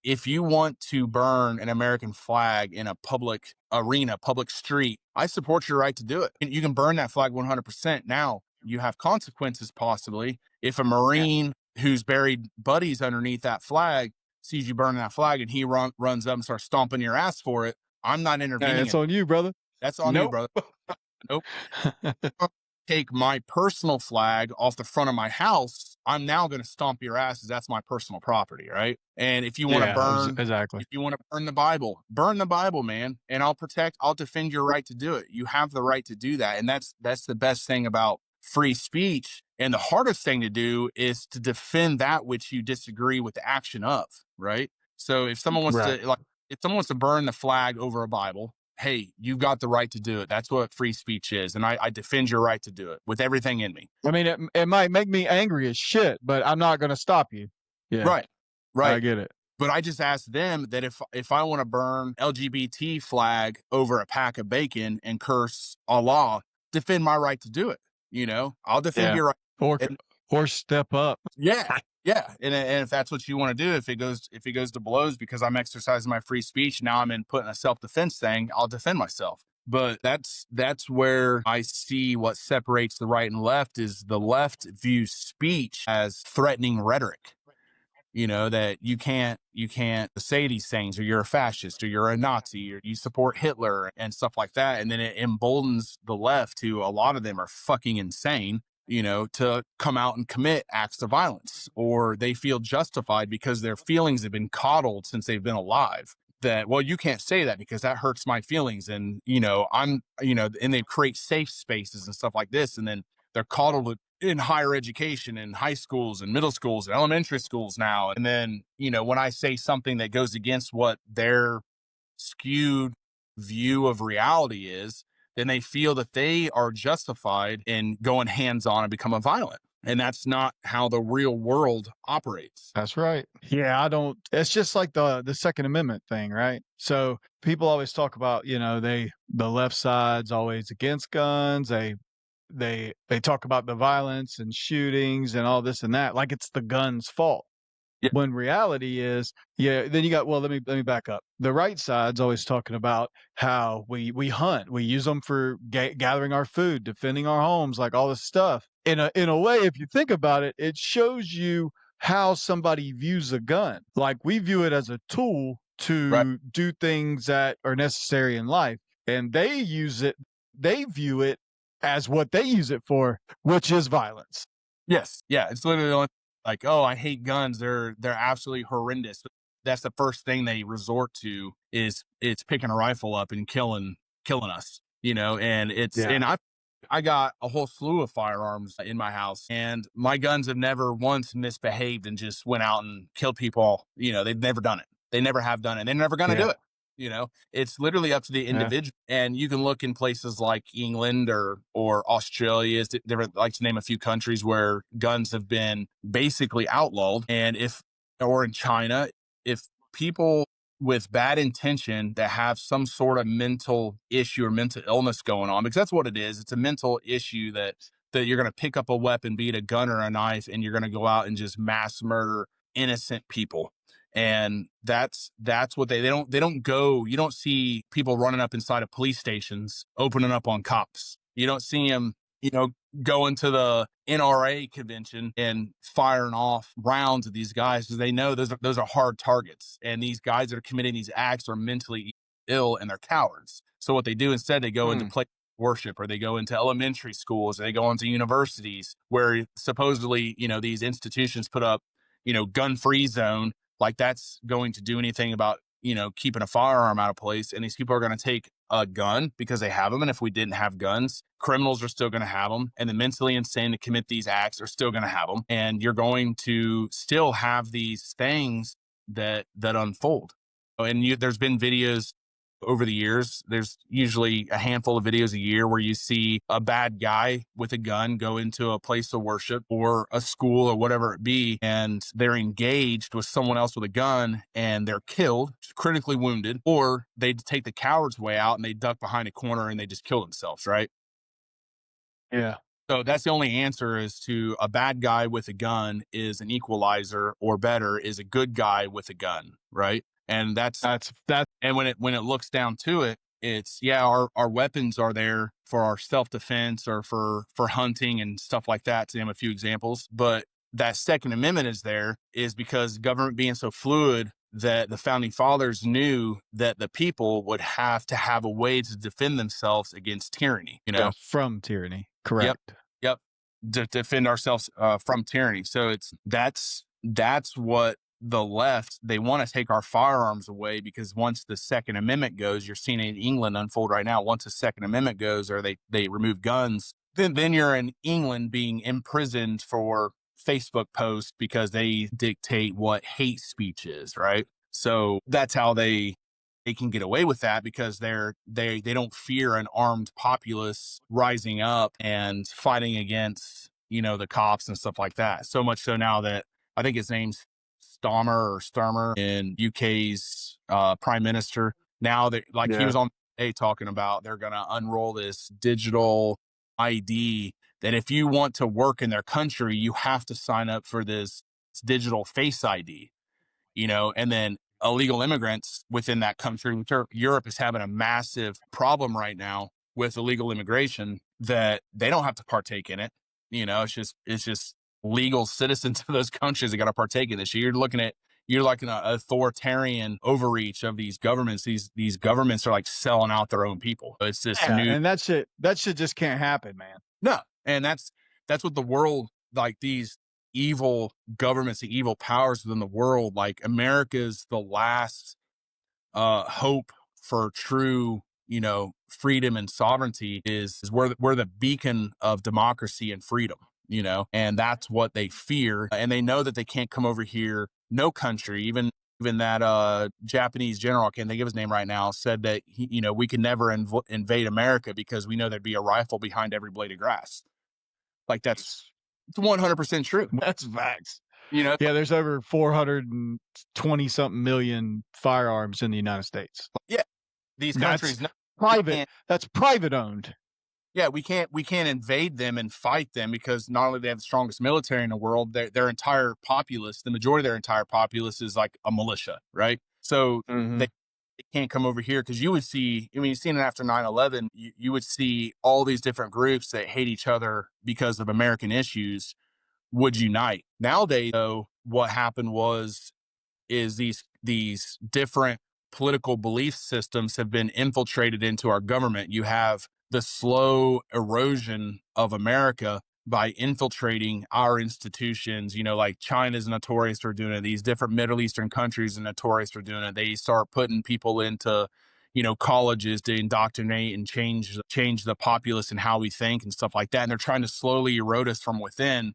if you want to burn an American flag in a public arena, public street, I support your right to do it. And you can burn that flag 100%. Now, you have consequences possibly. If a Marine who's buried buddies underneath that flag sees you burn that flag, and he runs up and starts stomping your ass for it, I'm not intervening. Hey, it's on you, brother. That's on you, brother. Nope. Take my personal flag off the front of my house, I'm now going to stomp your ass, as that's my personal property, right? And if you want to burn, exactly. if you want to burn the Bible, man, and I'll defend your right to do it. You have the right to do that, and that's the best thing about free speech. And the hardest thing to do is to defend that which you disagree with the action of, right? So if someone wants to burn the flag over a Bible, hey, you've got the right to do it. That's what free speech is. And I defend your right to do it with everything in me. I mean, it might make me angry as shit, but I'm not going to stop you. Yeah. Right. I get it. But I just asked them that if I want to burn LGBT flag over a pack of bacon and curse Allah, defend my right to do it. I'll defend your right. Or step up. Yeah. Yeah. And if that's what you want to do, if it goes to blows because I'm exercising my free speech, now I'm putting a self-defense thing, I'll defend myself. But that's where I see what separates the right and left, is the left views speech as threatening rhetoric. That you can't say these things, or you're a fascist, or you're a Nazi, or you support Hitler and stuff like that. And then it emboldens the left, who a lot of them are fucking insane, to come out and commit acts of violence, or they feel justified because their feelings have been coddled since they've been alive. That, well, you can't say that because that hurts my feelings. And, and they create safe spaces and stuff like this. And then they're coddled in higher education, in high schools and middle schools and elementary schools now. And then, when I say something that goes against what their skewed view of reality is, then they feel that they are justified in going hands-on and becoming violent. And that's not how the real world operates. That's right. Yeah, it's just like the Second Amendment thing, right? So people always talk about, the left side's always against guns. They talk about the violence and shootings and all this and that, like it's the gun's fault. Yeah. When reality is, then you got, let me back up. The right side's always talking about how we hunt, we use them for gathering our food, defending our homes, like all this stuff. In a way, if you think about it, it shows you how somebody views a gun. Like, we view it as a tool to do things that are necessary in life, and they view it as what they use it for, which is violence. Yes. Yeah. It's literally like, oh, I hate guns. They're absolutely horrendous. That's the first thing they resort to, is it's picking a rifle up and killing us, and and I got a whole slew of firearms in my house, and my guns have never once misbehaved and just went out and killed people. They've never done it. They never have done it. They're never going to do it. It's literally up to the individual. And you can look in places like England or Australia. They like to name a few countries where guns have been basically outlawed. And or in China, if people with bad intention that have some sort of mental issue or mental illness going on, because that's what it is. It's a mental issue that you're going to pick up a weapon, be it a gun or a knife, and you're going to go out and just mass murder innocent people. And that's what they don't go. You don't see people running up inside of police stations, opening up on cops. You don't see them, going to the NRA convention and firing off rounds at these guys, because they know those are hard targets. And these guys that are committing these acts are mentally ill and they're cowards. So what they do instead, they go into place worship, or they go into elementary schools, or they go into universities where supposedly, these institutions put up, gun-free zone. Like that's going to do anything about, keeping a firearm out of place. And these people are going to take a gun because they have them. And if we didn't have guns, criminals are still going to have them. And the mentally insane to commit these acts are still going to have them. And you're going to still have these things that unfold. And there's been videos over the years. There's usually a handful of videos a year where you see a bad guy with a gun go into a place of worship or a school or whatever it be, and they're engaged with someone else with a gun and they're killed, critically wounded, or they take the coward's way out and they duck behind a corner and they just kill themselves, right? Yeah. So that's the only answer is to a bad guy with a gun is an equalizer, or better is a good guy with a gun, right? And that's and when it looks down to it, it's our weapons are there for our self-defense or for hunting and stuff like that, to name a few examples. But that Second Amendment is there is because government being so fluid that the founding fathers knew that the people would have to have a way to defend themselves against tyranny, you know? Yeah, from tyranny. Yep. Correct. Yep. To defend ourselves from tyranny. So that's what the left, they want to take our firearms away, because once the Second Amendment goes, you're seeing it in England unfold right now. Once the Second Amendment goes, or they remove guns, then you're in England being imprisoned for Facebook posts because they dictate what hate speech is, right? So that's how they can get away with that, because they don't fear an armed populace rising up and fighting against, the cops and stuff like that. So much so now that I think his name's Starmer in UK's prime minister. Now that, like, he was on a talking about they're going to unroll this digital ID that if you want to work in their country, you have to sign up for this digital face ID, and then illegal immigrants within that country, which Europe is having a massive problem right now with illegal immigration, that they don't have to partake in it. It's just legal citizens of those countries that got to partake in this. You're looking at an authoritarian overreach of these governments. These governments are like selling out their own people. It's this new, and that shit just can't happen, man. no, and that's what the world, like these evil governments, the evil powers within the world, like America's the last hope for true, freedom and sovereignty is we're the beacon of democracy and freedom, and that's what they fear. And they know that they can't come over here. No country, even that Japanese general, I can't think of his name right now, said that we could never invade America because we know there'd be a rifle behind every blade of grass. Like it's 100% true. That's facts. Yeah, there's over 420 something million firearms in the United States. Yeah, these countries, that's private owned. Yeah, we can't invade them and fight them, because not only do they have the strongest military in the world, their entire populace, the majority of their entire populace is like a militia, right? So they can't come over here, because you would see, you've seen it after 9/11, you would see all these different groups that hate each other because of American issues would unite. Nowadays, though, what happened is these different political belief systems have been infiltrated into our government. You have the slow erosion of America by infiltrating our institutions. Like China's notorious for doing it. These different Middle Eastern countries are notorious for doing it. They start putting people into, colleges to indoctrinate and change the populace and how we think and stuff like that. And they're trying to slowly erode us from within.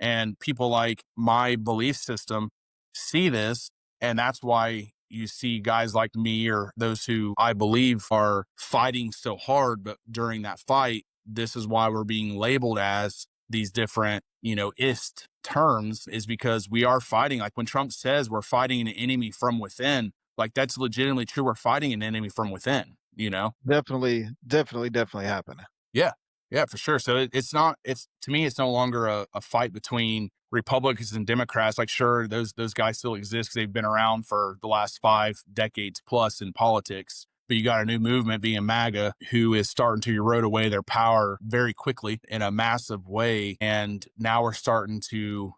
And people like my belief system see this. And that's why you see guys like me, or those who I believe are fighting so hard. But during that fight, this is why we're being labeled as these different, ist terms, is because we are fighting. Like when Trump says we're fighting an enemy from within, like that's legitimately true. We're fighting an enemy from within, Definitely happening. Yeah. Yeah, for sure. So to me, it's no longer a fight between Republicans and Democrats. Like, sure, those guys still exist because they've been around for the last 5 decades plus in politics. But you got a new movement being MAGA, who is starting to erode away their power very quickly in a massive way. And now we're starting to,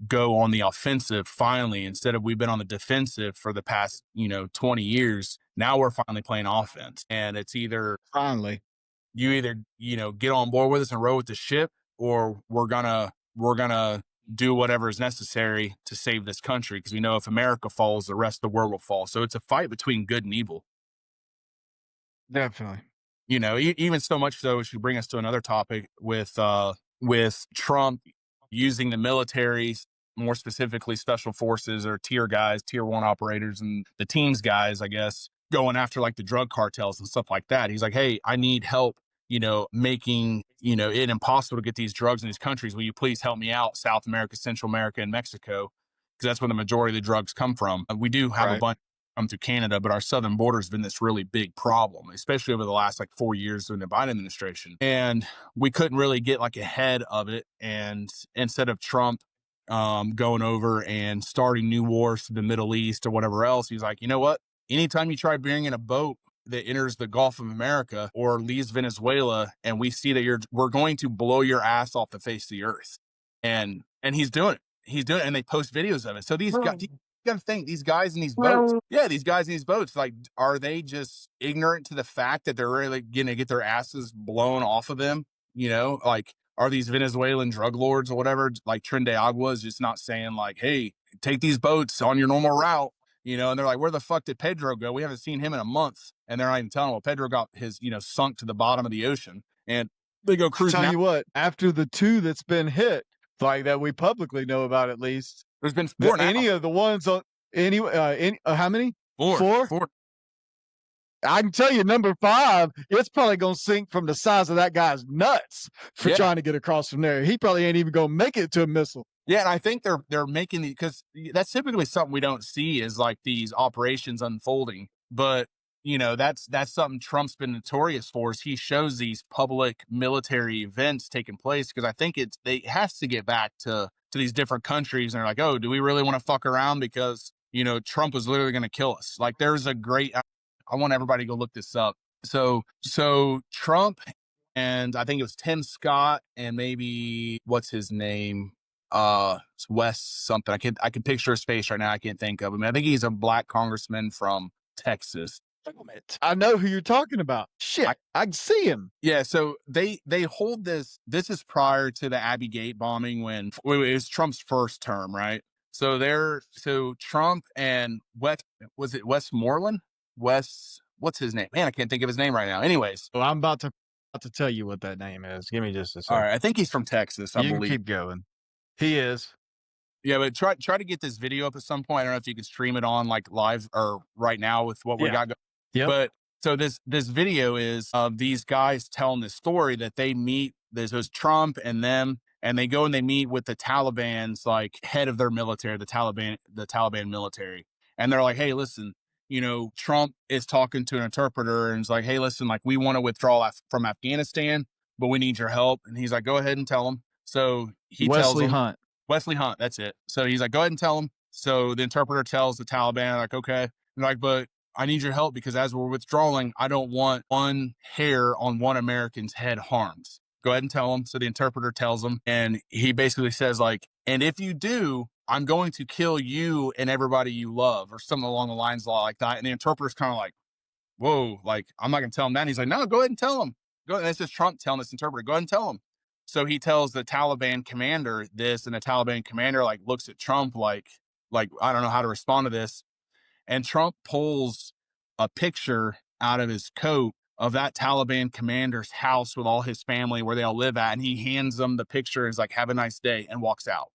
go on the offensive finally, instead of we've been on the defensive for the past, 20 years. Now we're finally playing offense. And it's either you either, get on board with us and row with the ship, or we're gonna do whatever is necessary to save this country. Because we know if America falls, the rest of the world will fall. So it's a fight between good and evil. Definitely. Even so much so, it should bring us to another topic with Trump using the military, more specifically special forces or tier one operators and the teams guys, I guess, going after like the drug cartels and stuff like that. He's like, hey, I need help, making, it impossible to get these drugs in these countries. Will you please help me out? South America, Central America, and Mexico, because that's where the majority of the drugs come from. We do have a Right. bunch come through Canada, but our southern border has been this really big problem, especially over the last like 4 years during the Biden administration. And we couldn't really get like ahead of it. And instead of Trump going over and starting new wars to the Middle East or whatever else, he's like, you know what? Anytime you try bringing a boat that enters the Gulf of America or leaves Venezuela, and we see that we're going to blow your ass off the face of the earth. And he's doing it. He's doing it, and they post videos of it. So these guys, you got to think, these guys in these boats, these guys in these boats, like, are they just ignorant to the fact that they're really going to get their asses blown off of them? Like, are these Venezuelan drug lords or whatever, like Trinde Agua is just not saying like, hey, take these boats on your normal route, and they're like, where the fuck did Pedro go? We haven't seen him in a month. And they're not even telling, well, Pedro got his, sunk to the bottom of the ocean, and they go cruising Tell out. you what, after the two that's been hit, like that we publicly know about at least, There's been four now. any of the ones on how many? Four. I can tell you, number 5, it's probably going to sink from the size of that guy's nuts for trying to get across from there. He probably ain't even going to make it to a missile. Yeah, and I think they're making because that's typically something we don't see is like these operations unfolding. But that's something Trump's been notorious for. Is he shows these public military events taking place, because I think it has to get back to these different countries, and they're like, oh, do we really want to fuck around? Because Trump was literally going to kill us. Like, there's a great. I want everybody to go look this up. So Trump, and I think it was Tim Scott and maybe what's his name? It's Wes something. I can picture his face right now. I can't think of him. I think he's a black congressman from Texas. I know who you're talking about. Shit, I can see him. Yeah, so they hold this. This is prior to the Abbey Gate bombing, when it was Trump's first term, right? So Trump and was it Westmoreland? What's his name? Man, I can't think of his name right now. Anyways, Well, I'm about to tell you what that name is. Give me just a second. All right, I think he's from Texas. I you believe. Keep going. He is. Yeah, but try to get this video up at some point. I don't know if you can stream it on like live or right now with what we got going. Yep. But so this video is of these guys telling this story that they meet. There's Trump and them, and they go and they meet with the Taliban's like head of their military, the Taliban military, and they're like, hey, listen, Trump is talking to an interpreter and is like, hey, listen, like, we want to withdraw from Afghanistan, but we need your help. And he's like, go ahead and tell him. So he tells him. Wesley Hunt, that's it. So he's like, go ahead and tell him. So the interpreter tells the Taliban, like, okay. And like, but I need your help, because as we're withdrawing, I don't want one hair on one American's head harmed. Go ahead and tell him. So the interpreter tells him, and he basically says like, and if you do, I'm going to kill you and everybody you love, or something along the lines like that. And the interpreter's kind of like, whoa, like, I'm not going to tell him that. And he's like, no, go ahead and tell him. Go. And it's just Trump telling this interpreter, go ahead and tell him. So he tells the Taliban commander this, and the Taliban commander like looks at Trump like I don't know how to respond to this. And Trump pulls a picture out of his coat of that Taliban commander's house with all his family where they all live at, and he hands them the picture and is like, have a nice day, and walks out.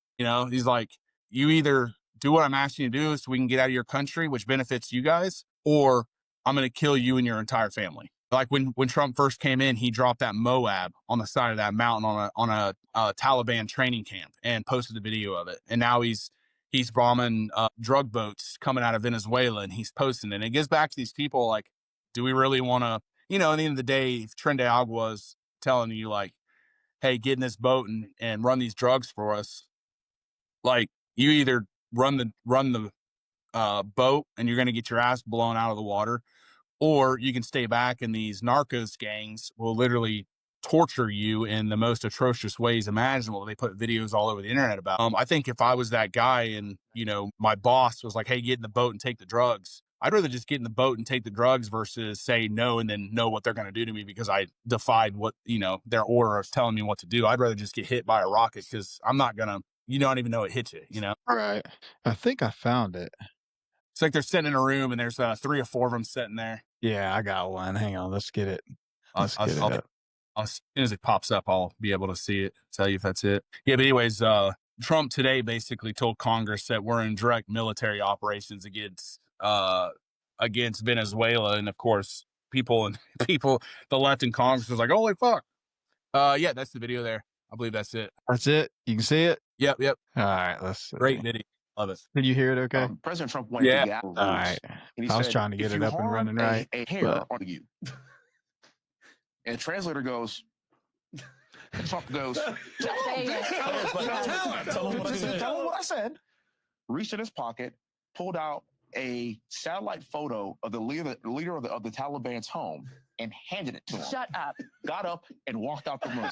He's like, you either do what I'm asking you to do so we can get out of your country, which benefits you guys, or I'm going to kill you and your entire family. Like when Trump first came in, he dropped that Moab on the side of that mountain on a Taliban training camp and posted a video of it. And now he's bombing drug boats coming out of Venezuela, and he's posting it. And it gets back to these people like, do we really want to, at the end of the day, if Trinde Agua is telling you like, hey, get in this boat and run these drugs for us, like, you either run the boat and you're going to get your ass blown out of the water, or you can stay back, and these narcos gangs will literally torture you in the most atrocious ways imaginable. They put videos all over the internet about. I think if I was that guy and, my boss was like, hey, get in the boat and take the drugs, I'd rather just get in the boat and take the drugs versus say no and then know what they're going to do to me because I defied what, their order of telling me what to do. I'd rather just get hit by a rocket, because I'm not going to, you don't even know it hit you, All right. I think I found it. It's like they're sitting in a room and there's 3 or 4 of them sitting there. Yeah, I got one. Hang on, let's get it. Let's get it up. As soon as it pops up, I'll be able to see it, tell you if that's it. Yeah, but anyways, Trump today basically told Congress that we're in direct military operations against Venezuela, and of course, people, the left in Congress was like, "Holy fuck!" Yeah, that's the video there. I believe that's it. That's it. You can see it. Yep. All right, let's see. Great video. Love it. Did you hear it? Okay. President Trump wanted to get All right. And he I was said, trying to get it up and running right. A hair on you. And the translator goes, and Trump goes, tell him what I said. Reached in his pocket, pulled out a satellite photo of the leader of the Taliban's home and handed it to him. Shut up. Got up and walked out the room.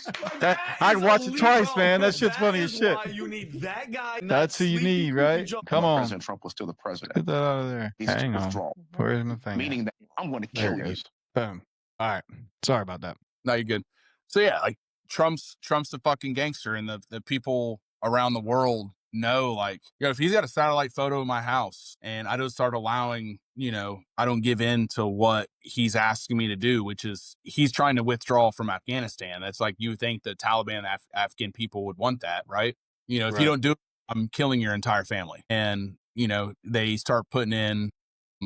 I'd watch it twice, man. That shit's funny as shit. You need that guy. That's who you need, right? Come on. President Trump was still the president. Get that out of there. He's Hang on. withdrawal. Where's my thing? Meaning that I'm going to There kill it you. is. Boom. All right. Sorry about that. No, you're good. So yeah, like Trump's the fucking gangster, and the people around the world know, like, if he's got a satellite photo of my house and I just start allowing, I don't give in to what he's asking me to do, which is he's trying to withdraw from Afghanistan. That's like, you think the Taliban Afghan people would want that, right? If you don't do it, I'm killing your entire family. And, they start putting in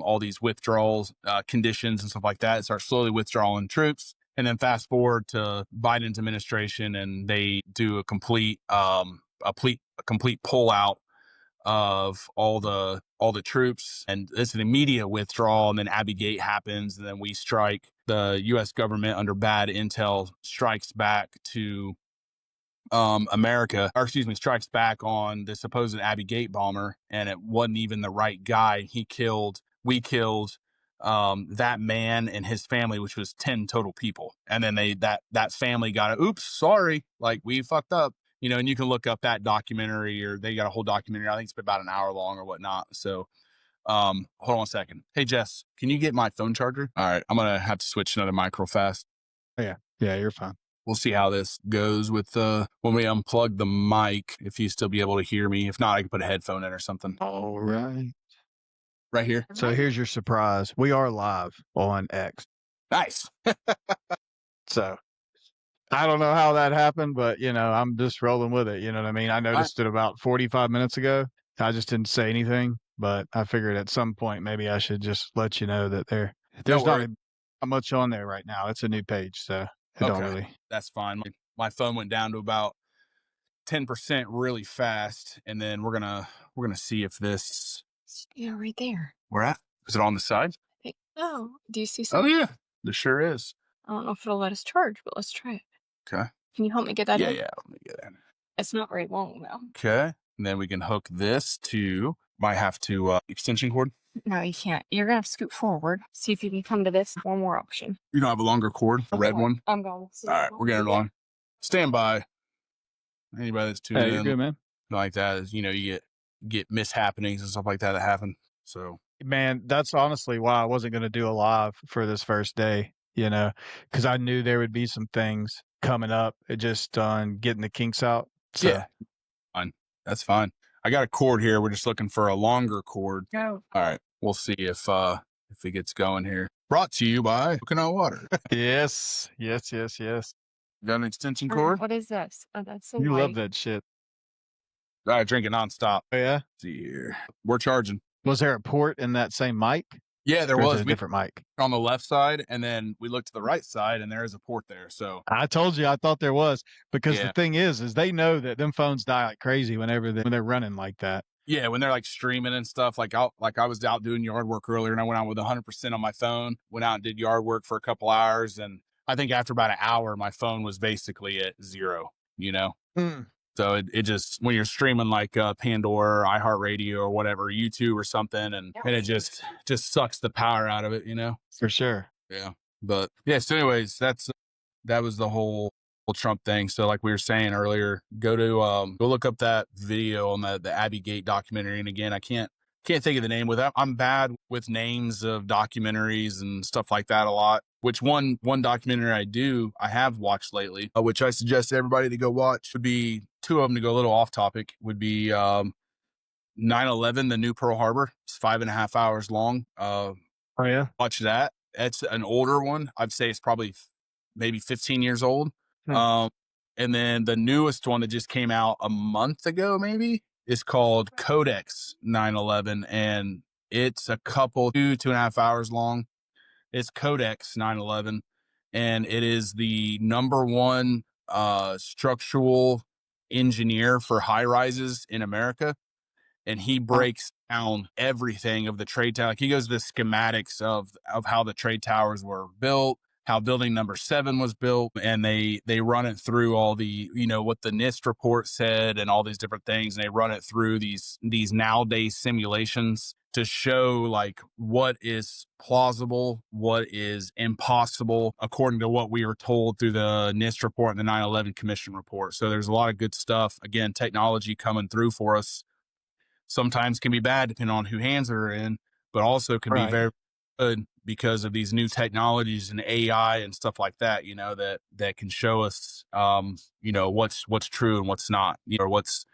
all these withdrawals, conditions and stuff like that, start slowly withdrawing troops. And then fast forward to Biden's administration, and they do a complete pullout of all the troops, and it's an immediate withdrawal. And then Abbey Gate happens, and then we strike. The U.S. government, under bad intel, strikes back to strikes back on the supposed Abbey Gate bomber, and it wasn't even the right guy. We killed that man and his family, which was 10 total people. And then that family got oops, sorry, like, we fucked up, and you can look up that documentary, or they got a whole documentary. I think it's about an hour long or whatnot. So, hold on a second. Hey, Jess, can you get my phone charger? All right. I'm going to have to switch another mic real fast. Yeah, you're fine. We'll see how this goes with when we unplug the mic, if you still be able to hear me. If not, I can put a headphone in or something. All right. Right here. So here's your surprise. We are live on X. Nice. So I don't know how that happened, but, I'm just rolling with it. You know what I mean? I noticed it about 45 minutes ago. I just didn't say anything, but I figured at some point maybe I should just let you know that there's not much on there right now. It's a new page, so it don't really. That's fine. My phone went down to about 10% really fast, and then we're gonna see if this. Yeah, right there. Where at? Is it on the side? Oh, do you see something? Oh yeah, there sure is. I don't know if it'll let us charge, but let's try it. Okay. Can you help me get that in? Yeah. Let me get in. It's not very long though. Okay. And then we can hook this to. Might have to extension cord. No, you can't. You're gonna have to scoot forward. See if you can come to this. One more option. You don't have a longer cord, a red one. I'm going. All right, we're getting along. Stand by. Anybody that's tuning in, you're good, man. Like that is, you get mishappenings and stuff like that happen. So, man, that's honestly why I wasn't going to do a live for this first day, because I knew there would be some things coming up. It just getting the kinks out. So. Yeah, fine. That's fine. I got a cord here. We're just looking for a longer cord. Go. All right, we'll see if it gets going here. Brought to you by Coconut Water. Yes. Got an extension cord? What is this? Oh, that's so You white. love that shit. I drink it nonstop. Oh, yeah? Let's see here. We're charging. Was there a port in that same mic? Yeah, there Or is was it a different mic. on the left side, and then we looked to the right side, and there is a port there. So I told you I thought there was, because Yeah. the thing is they know that them phones die like crazy when they're running like that. yeah, when they're like streaming and stuff, like I was out doing yard work earlier, and I went out with 100% on my phone. Went out and did yard work for a couple hours, and I think after about an hour, my phone was basically at 0. So it just, when you're streaming like Pandora, or iHeartRadio, or whatever, YouTube or something, and it just sucks the power out of it, For sure. Yeah. But yeah, so anyways, that was the whole Trump thing. So like we were saying earlier, go look up that video on the Abbey Gate documentary. And again, I can't think of the name I'm bad with names of documentaries and stuff like that a lot. Which one documentary I have watched lately, which I suggest everybody to go watch, would be 2 of them to go a little off topic, would be 9/11, The New Pearl Harbor. It's 5.5 hours long. Oh, yeah? Watch that. That's an older one. I'd say it's probably maybe 15 years old. And then the newest one that just came out a month ago, maybe, is called Codex 9/11, and it's a couple 2.5 hours long. It's Codex 9/11, and it is the #1 structural engineer for high rises in America. And he breaks down everything of the trade tower. Like, he goes to the schematics of how the trade towers were built, how building number 7 was built, and they run it through all the, what the NIST report said and all these different things. And they run it through these nowadays simulations to show like what is plausible, what is impossible, according to what we were told through the NIST report and the 9/11 Commission report. So there's a lot of good stuff. Again, technology coming through for us. Sometimes can be bad depending on who hands are in, but also can be very good because of these new technologies and AI and stuff like that, that can show us, what's true and what's not, or what's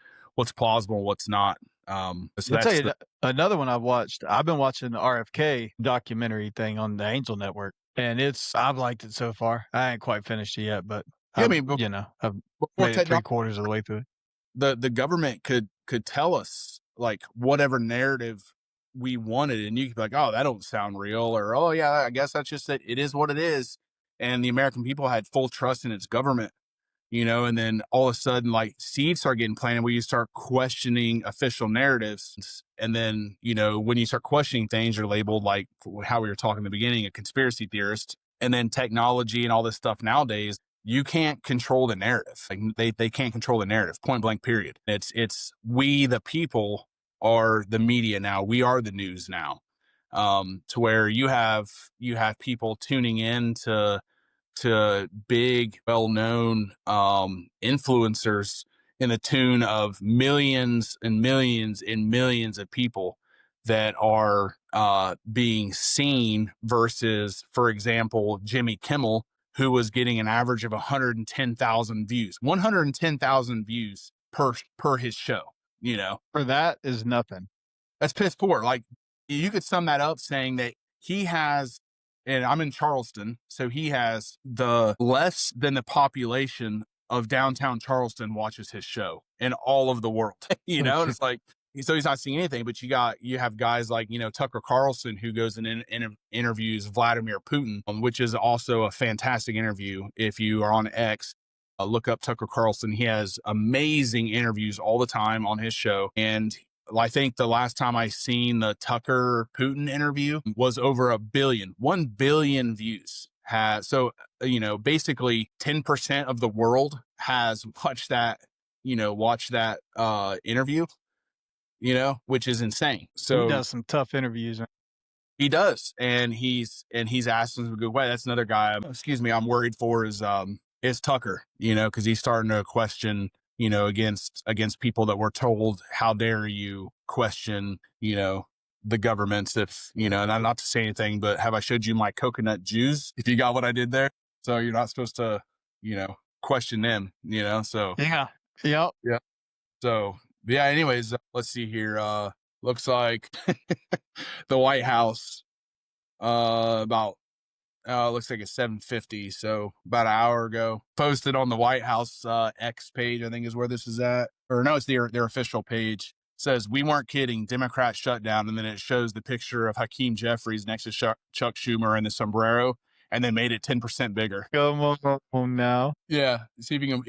plausible and what's not. I'll tell you another one I've been watching the RFK documentary thing on the Angel Network, and I've liked it so far. I ain't quite finished it yet, but I've made it 3/4 of the way through it. The government could tell us like whatever narrative we wanted, and you could be like, oh, that don't sound real, or oh yeah, I guess that's just it is what it is. And the American people had full trust in its government, and then all of a sudden, like, seeds start getting planted where you start questioning official narratives. And then, when you start questioning things, you're labeled, like how we were talking in the beginning, a conspiracy theorist. And then technology and all this stuff nowadays, you can't control the narrative. Like, they can't control the narrative, point blank, period. It's we, the people, are the media now. We are the news now. To where you have people tuning in to big, well-known influencers in the tune of millions and millions and millions of people that are being seen, versus, for example, Jimmy Kimmel, who was getting an average of 110,000 views. 110,000 views per his show, For that is nothing. That's piss poor. Like, you could sum that up saying that he has, and I'm in Charleston, so he has less than the population of downtown Charleston watches his show in all of the world. It's like, so he's not seeing anything, but you have guys like, Tucker Carlson, who goes and interviews Vladimir Putin, which is also a fantastic interview. If you are on X, look up Tucker Carlson. He has amazing interviews all the time on his show. And I think the last time I seen the Tucker Putin interview was over 1 billion views. Basically 10% of the world has watched that interview, which is insane. So he does some tough interviews. He does. And he's asked in a good way. That's another guy, I'm worried for is Tucker, because he's starting to question, against people that were told, how dare you question, the governments, if, and I'm not to say anything, but have I showed you my coconut Jews? If you got what I did there. So you're not supposed to, question them, so. Yeah. Yep. Yeah. So yeah, anyways, let's see here. Looks like the White House, looks like it's 7:50, so about an hour ago, posted on the White House X page, I think is where this is at, or no, it's their official page. Says, "We weren't kidding, Democrats shut down," and then it shows the picture of Hakeem Jeffries next to Chuck Schumer in the sombrero, and then made it 10% bigger. Come on now. Yeah, see if you can.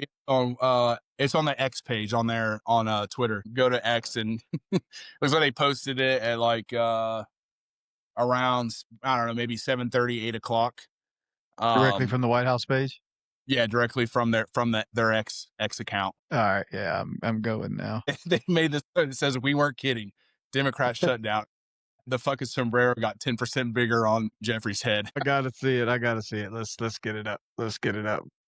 It's on the X page on there on Twitter. Go to X, and looks like they posted it at like around, I don't know, maybe 7:30, 8 o'clock. Directly from the White House page? Yeah, directly from their X account. All right, yeah, I'm going now. They made this. It says, "We weren't kidding, Democrats shut down." The fucking sombrero got 10% bigger on Jeffrey's head. I gotta see it. Let's get it up.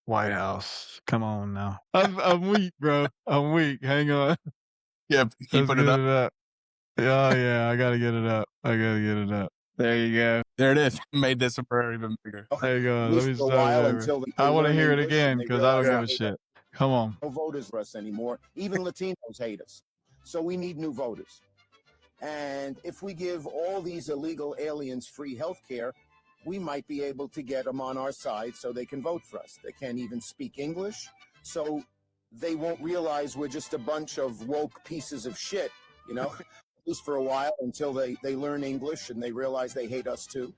White House. Come on now. I'm weak, bro. I'm weak. Hang on. Yeah, keep putting it up. Oh yeah, I gotta get it up. There you go. There it is. Made this sombrero even bigger. There you go. Let me start. I want to hear it again because I don't give a shit. Come on. No voters for us anymore. Even Latinos hate us. So we need new voters. And if we give all these illegal aliens free health care, we might be able to get them on our side so they can vote for us. They can't even speak English, so they won't realize we're just a bunch of woke pieces of shit, you know, at least for a while until they learn English and they realize they hate us too.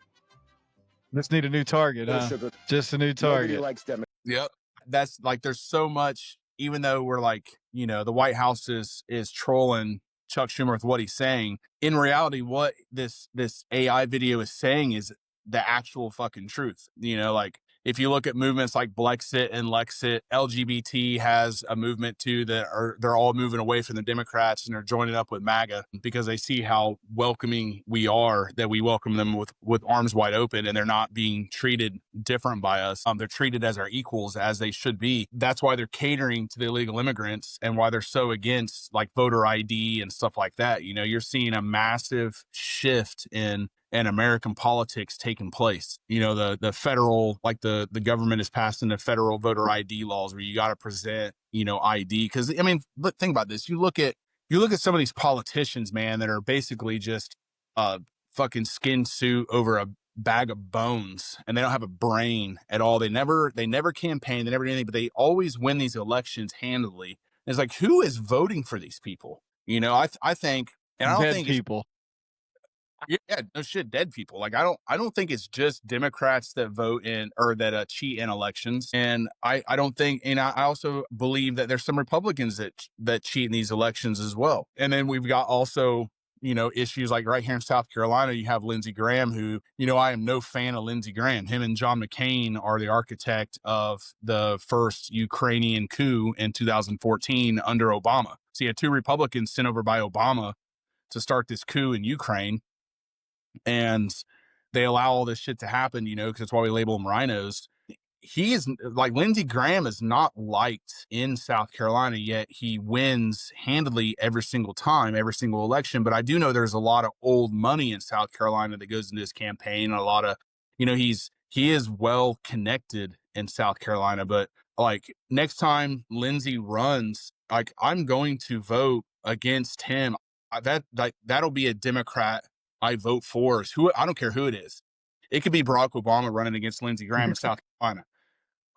Just need a new target, huh? Sugar. Just a new Nobody target. likes Democrats. Yep. That's like, there's so much, even though we're like, the White House is trolling Chuck Schumer with what he's saying. In reality, what this AI video is saying is the actual fucking truth. Like if you look at movements like Blexit and Lexit, LGBT has a movement too they're all moving away from the Democrats and they're joining up with MAGA because they see how welcoming we are, that we welcome them with arms wide open and they're not being treated different by us. They're treated as our equals, as they should be. That's why they're catering to the illegal immigrants and why they're so against like voter ID and stuff like that. You're seeing a massive shift in American politics taking place. The federal, like the government is passing the federal voter ID laws where you got to present, ID. Because I mean, think about this. You look at some of these politicians, man, that are basically just a fucking skin suit over a bag of bones, and they don't have a brain at all. They never campaign, they never do anything, but they always win these elections handily. And it's like, who is voting for these people? I think, and I don't Dead think people. yeah, no shit, dead people. Like I don't think it's just Democrats that vote in or that cheat in elections. And I don't think, and I also believe that there's some Republicans that cheat in these elections as well. And then we've got also, issues like right here in South Carolina, you have Lindsey Graham, who, I am no fan of Lindsey Graham. Him and John McCain are the architect of the first Ukrainian coup in 2014 under Obama. So you had two Republicans sent over by Obama to start this coup in Ukraine. And they allow all this shit to happen, because that's why we label them rhinos. He is like, Lindsey Graham is not liked in South Carolina, yet he wins handily every single time, every single election. But I do know there's a lot of old money in South Carolina that goes into his campaign. A lot of, he is well connected in South Carolina. But like next time Lindsey runs, like I'm going to vote against him. That'll be a Democrat I vote for. Is who, I don't care who it is. It could be Barack Obama running against Lindsey Graham in South Carolina.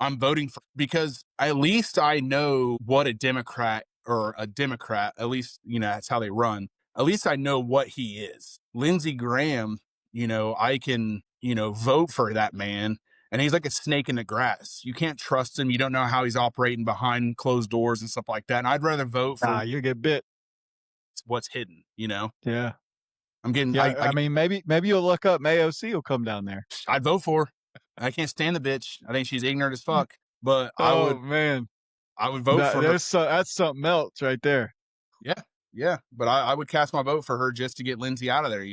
I'm voting for, because at least I know what a Democrat, at least, that's how they run. At least I know what he is. Lindsey Graham, I can, vote for that man. And he's like a snake in the grass. You can't trust him. You don't know how he's operating behind closed doors and stuff like that. And I'd rather vote for you get bit. what's hidden, Yeah. I'm getting, yeah, I mean, maybe you'll look up Mayo C will come down there. I'd vote for her. I can't stand the bitch. I think she's ignorant as fuck. But I would vote for her. That's something else right there. Yeah. But I would cast my vote for her just to get Lindsey out of there.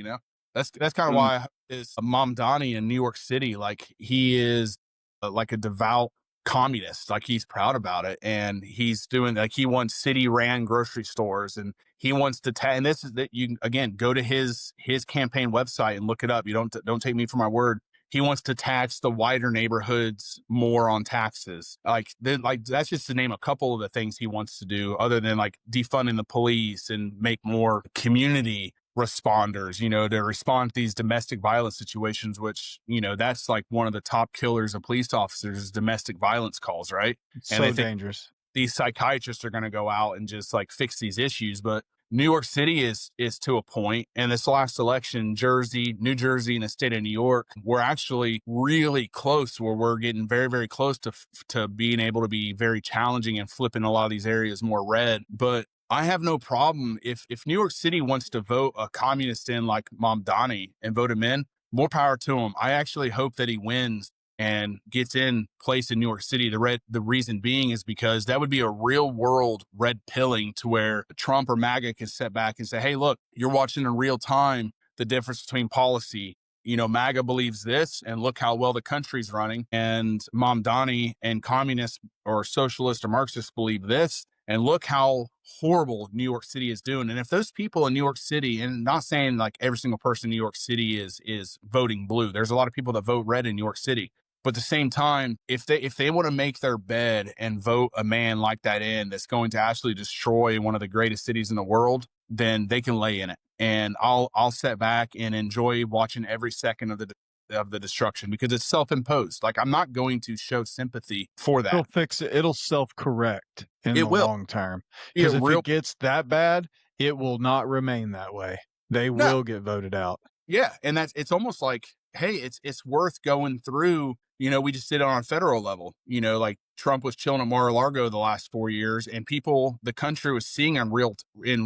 That's kind of why is Mom Donnie in New York City. Like he is like a devout communist. Like he's proud about it, and he's doing like he wants city ran grocery stores, and he wants to and this is that you again go to his campaign website and look it up. You don't take me for my word. He wants to tax the wider neighborhoods more on taxes. Like that's just to name a couple of the things he wants to do, other than like defunding the police and make more community responders, to respond to these domestic violence situations, which, that's like one of the top killers of police officers is domestic violence calls, right? It's and so dangerous. These psychiatrists are going to go out and just like fix these issues. But New York City is to a point, and this last election, New Jersey and the state of New York, we're actually really close, where we're getting very, very close to being able to be very challenging and flipping a lot of these areas more red. But I have no problem if New York City wants to vote a communist in like Mamdani and vote him in, more power to him. I actually hope that he wins and gets in place in New York City. The reason being is because that would be a real world red pilling to where Trump or MAGA can sit back and say, hey, look, you're watching in real time the difference between policy. MAGA believes this, and look how well the country's running. And Mamdani and communists or socialists or Marxists believe this, and look how horrible New York City is doing. And if those people in New York City, and not saying like every single person in New York City is voting blue, there's a lot of people that vote red in New York City. But at the same time, if they want to make their bed and vote a man like that in, that's going to actually destroy one of the greatest cities in the world, then they can lay in it. And I'll sit back and enjoy watching every second of the of the destruction because it's self-imposed. Like, I'm not going to show sympathy for that. It'll fix it. It'll self-correct in the long term. Because if it gets that bad, it will not remain that way. They will get voted out. Yeah. And it's almost like, hey, it's worth going through. You know, we just did it on a federal level. You know, like Trump was chilling at Mar-a-Lago the last 4 years, and the country was seeing in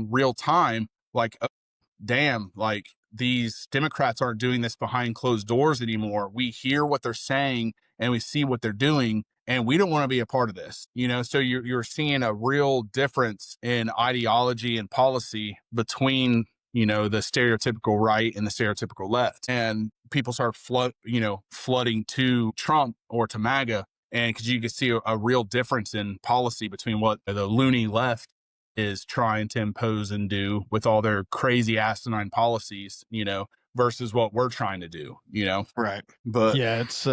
real time, like, oh, damn, like these Democrats aren't doing this behind closed doors anymore. We hear what they're saying and we see what they're doing, and we don't want to be a part of this. You know, so you're seeing a real difference in ideology and policy between, you know, the stereotypical right and the stereotypical left. And people start flooding to Trump or to MAGA. And because you can see a real difference in policy between what the loony left is trying to impose and do with all their crazy asinine policies, you know, versus what we're trying to do, you know? Right. But yeah, it's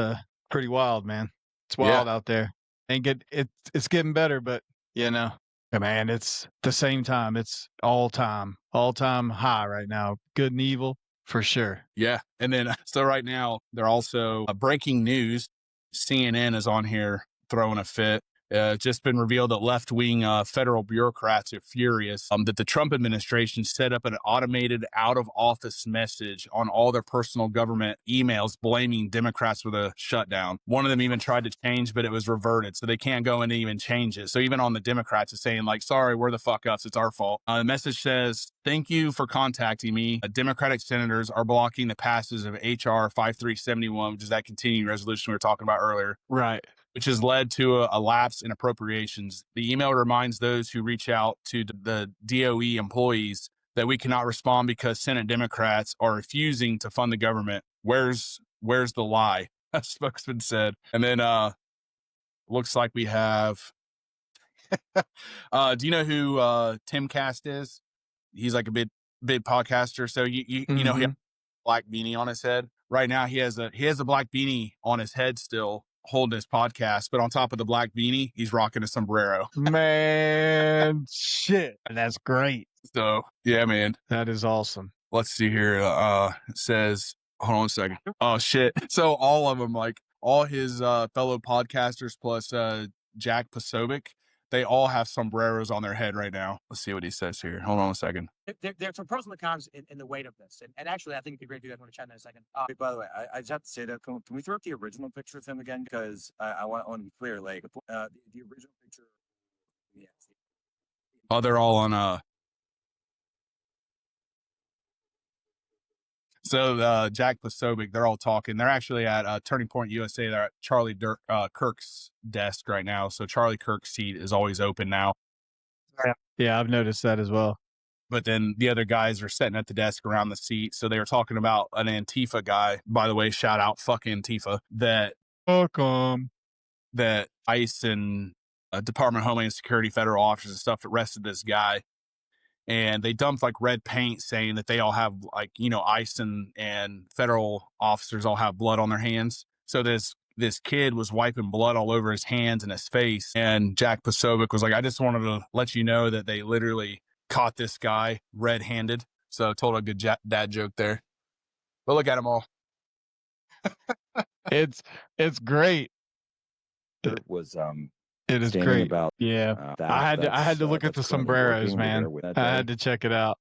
pretty wild, man. It's wild out there. It's getting better, but you know, man, it's the same time. It's all time high right now. Good and evil for sure. Yeah. And then, so right now they're also breaking news. CNN is on here throwing a fit. It's just been revealed that left-wing federal bureaucrats are furious that the Trump administration set up an automated out-of-office message on all their personal government emails blaming Democrats for the shutdown. One of them even tried to change, but it was reverted, so they can't go in and even change it. So even on the Democrats, it's saying like, sorry, we're the fuck-ups, it's our fault. The message says, thank you for contacting me. Democratic senators are blocking the passage of H.R. 5371, which is that continuing resolution we were talking about earlier. Right. Which has led to a lapse in appropriations. The email reminds those who reach out to the DOE employees that we cannot respond because Senate Democrats are refusing to fund the government. Where's the lie? A spokesman said. And then looks like we have do you know who Tim Cast is? He's like a big podcaster. So you know, he has a black beanie on his head. Right now he has a black beanie on his head still, holding his podcast, but on top of the black beanie, he's rocking a sombrero. Man, shit. That's great. So yeah, man. That is awesome. Let's see here. It says, hold on a second. Oh shit. So all of them, like all his fellow podcasters plus Jack Posobiec, they all have sombreros on their head right now. Let's see what he says here. Hold on a second. There's some pros and cons in the weight of this. And actually, I think it'd be great to do that. I want to chat in a second. By the way, I just have to say that, can we throw up the original picture of him again? Because I want to be clear, like, the original picture. Yeah. Oh, they're all on So Jack Posobiec, they're all talking. They're actually at Turning Point USA. They're at Charlie Kirk's desk right now. So Charlie Kirk's seat is always open now. Yeah, I've noticed that as well. But then the other guys are sitting at the desk around the seat. So they were talking about an Antifa guy. By the way, shout out, fuck Antifa. That ICE and Department of Homeland Security federal officers and stuff arrested this guy. And they dumped like red paint saying that they all have like, you know, ICE and federal officers all have blood on their hands. So this kid was wiping blood all over his hands and his face. And Jack Posobiec was like, I just wanted to let you know that they literally caught this guy red-handed. So told a good dad joke there. But look at them all. It's great. It is great. About I had to look at the sombreros, man. I had to check it out.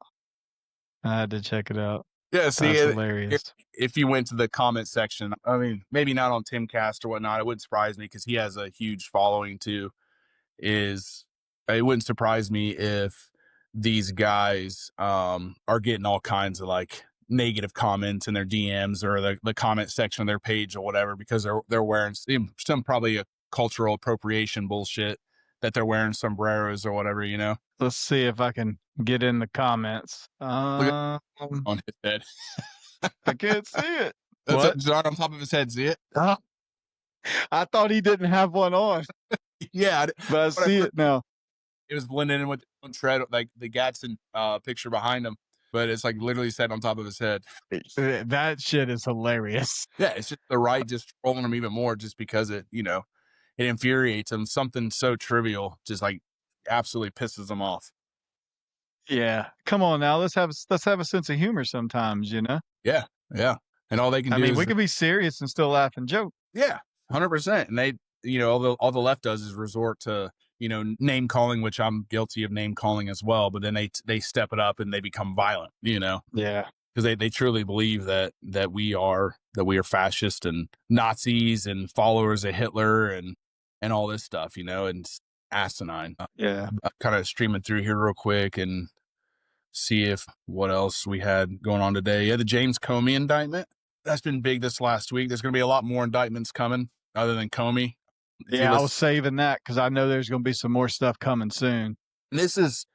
Yeah, see, that's hilarious. If you went to the comment section, I mean, maybe not on Timcast or whatnot, it wouldn't surprise me because he has a huge following too. It wouldn't surprise me if these guys are getting all kinds of like negative comments in their DMs or the comment section of their page or whatever because they're wearing some probably a cultural appropriation bullshit that they're wearing sombreros or whatever, you know. Let's see if I can get in the comments. On his head. I can't see it. That's right on top of his head. See it? I thought he didn't have one on. Yeah, but I see it now. It was blending in with the tread, like the Gadsden picture behind him, but it's like literally set on top of his head. That shit is hilarious. Yeah, it's just the right just trolling him even more just because it, you know, it infuriates him. Something so trivial just like absolutely pisses him off. Yeah, come on now, let's have a sense of humor sometimes, you know. Yeah. And all they can I do mean, is we can be serious and still laugh and joke. yeah, 100%. And they, all the left does is resort to, name calling, which I'm guilty of name calling as well. But then they step it up and they become violent, Yeah. because they truly believe that we are fascist and Nazis and followers of Hitler and all this stuff, and it's asinine. Yeah. Kind of streaming through here real quick and see if what else we had going on today. Yeah, the James Comey indictment. That's been big this last week. There's going to be a lot more indictments coming other than Comey. Yeah, I was saving that because I know there's going to be some more stuff coming soon. This is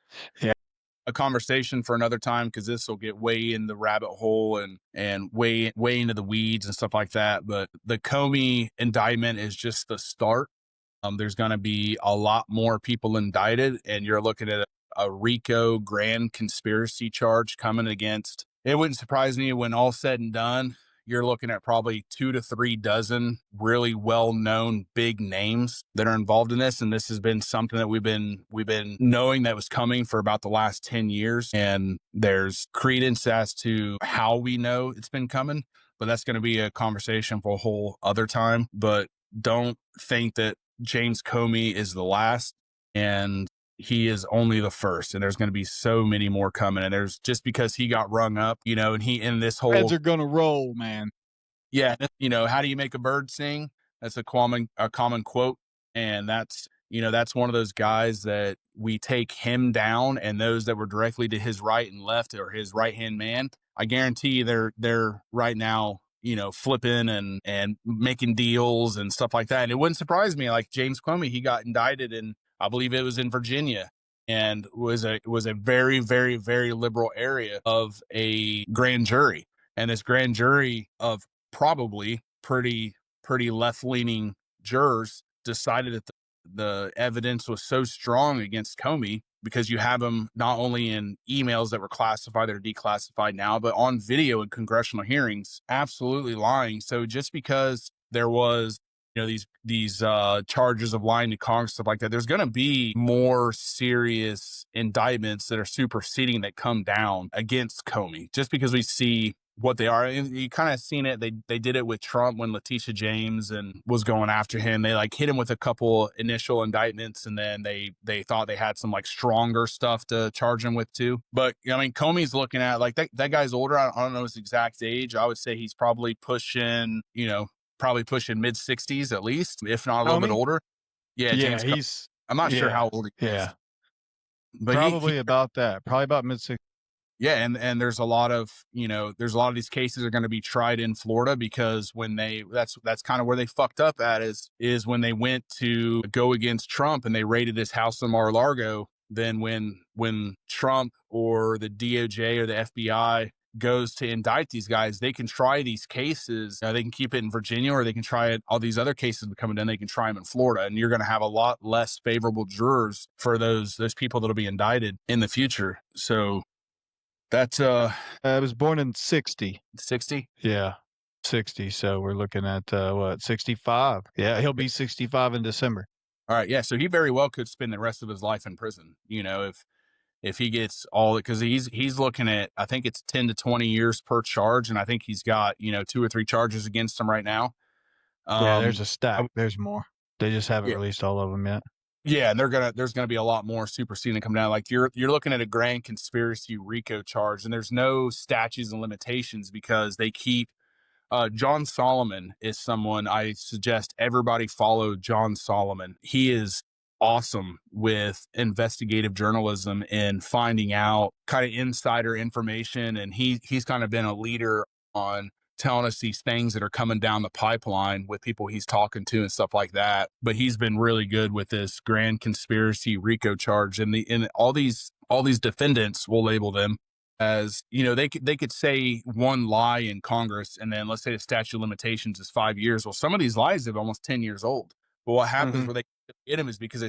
a conversation for another time, because this will get way in the rabbit hole and way into the weeds and stuff like that. But the Comey indictment is just the start. There's going to be a lot more people indicted, and you're looking at a RICO grand conspiracy charge coming against. It wouldn't surprise me when all said and done, you're looking at probably 2 to 3 dozen really well-known big names that are involved in this. And this has been something that we've been knowing that was coming for about the last 10 years. And there's credence as to how we know it's been coming, but that's going to be a conversation for a whole other time. But don't think that James Comey is the last, and he is only the first, and there's going to be so many more coming. And there's just because he got rung up, and he in this whole Heads are going to roll, man. Yeah, how do you make a bird sing? That's a common quote, and that's one of those guys that we take him down, and those that were directly to his right and left or his right hand man, I guarantee they're right now flipping and making deals and stuff like that. And it wouldn't surprise me, like James Comey, he got indicted in, I believe it was in Virginia, and was a very, very, very liberal area of a grand jury. And this grand jury of probably pretty left-leaning jurors decided that the evidence was so strong against Comey, because you have him not only in emails that were classified that are declassified now, but on video in congressional hearings, absolutely lying. So just because there was these charges of lying to Congress, stuff like that, there's going to be more serious indictments that are superseding that come down against Comey, just because we see what they are. And you kind of seen it. They did it with Trump when Letitia James and was going after him. They hit him with a couple initial indictments, and then they thought they had some stronger stuff to charge him with too. But I mean, Comey's looking at that guy's older. I don't know his exact age. I would say he's probably pushing mid 60s at least, if not a little bit older. Yeah, James. He's. I'm not sure how old he is. Yeah, but probably about that. Probably about mid 60s. Yeah, and there's a lot of these cases are going to be tried in Florida, because when that's kind of where they fucked up at is when they went to go against Trump and they raided his house in Mar-a-Lago. Then when Trump or the DOJ or the FBI goes to indict these guys, they can try these cases. They can keep it in Virginia, or they can try it. All these other cases coming in, they can try them in Florida, and you're going to have a lot less favorable jurors for those people that'll be indicted in the future. So. That's I was born in 60. 60? Yeah. 60. So we're looking at 65. Yeah, he'll be 65 in December. All right. Yeah. So he very well could spend the rest of his life in prison, if he gets all it, because he's looking at, I think it's 10 to 20 years per charge. And I think he's got, 2 or 3 charges against him right now. Yeah, there's a stack. There's more. They just haven't released all of them yet. Yeah, and there's gonna be a lot more superseding come down. You're looking at a grand conspiracy RICO charge, and there's no statutes and limitations, because they keep John Solomon is someone I suggest everybody follow. John Solomon. He is awesome with investigative journalism and finding out kind of insider information, and he's kind of been a leader on telling us these things that are coming down the pipeline with people he's talking to and stuff like that. But he's been really good with this grand conspiracy RICO charge, and all these defendants, we'll label them as, they could say one lie in Congress, and then let's say the statute of limitations is 5 years. Well, some of these lies are almost 10 years old. But what happens where they get them is because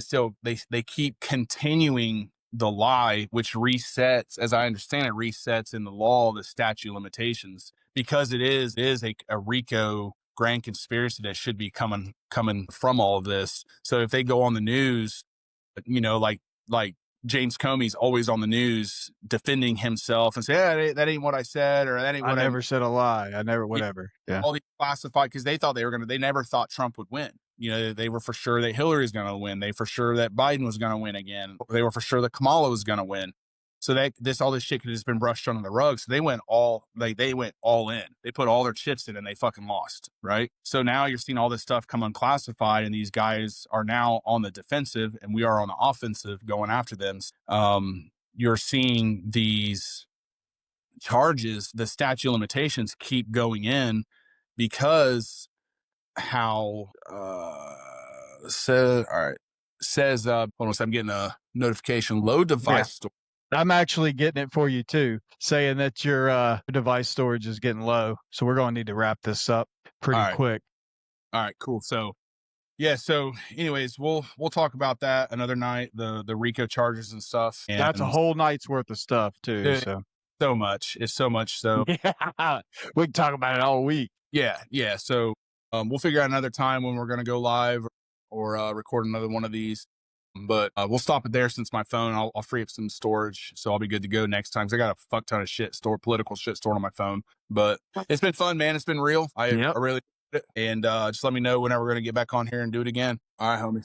they keep continuing the lie, which resets, as I understand it, resets in the law the statute of limitations, because it is a RICO grand conspiracy that should be coming from all of this. So if they go on the news, like James Comey's always on the news defending himself and say, yeah, that ain't what I said, or that ain't what I never said a lie. I never, whatever. Yeah. All these classified, because they thought they never thought Trump would win. You know, they were for sure that Hillary's going to win. They for sure that Biden was going to win again. They were for sure that Kamala was going to win. So all this shit could have just been brushed under the rug. So they went all in. They put all their chips in and they fucking lost. Right. So now you're seeing all this stuff come unclassified, and these guys are now on the defensive and we are on the offensive going after them. You're seeing these charges, the statute of limitations keep going in because how says hold on a second, I'm getting a notification, low device storage. I'm actually getting it for you too, saying that your device storage is getting low. So we're going to need to wrap this up pretty quick. All right, cool. So yeah, so anyways, we'll talk about that another night, the RICO charges and stuff. And that's a whole night's worth of stuff too. So much. It's so much so. Yeah, we can talk about it all week. Yeah. So we'll figure out another time when we're going to go live or record another one of these. But we'll stop it there since my phone, I'll free up some storage. So I'll be good to go next time, because I got a fuck ton of political shit stored on my phone. But it's been fun, man. It's been real. I really, and just let me know whenever we're going to get back on here and do it again. All right, homies.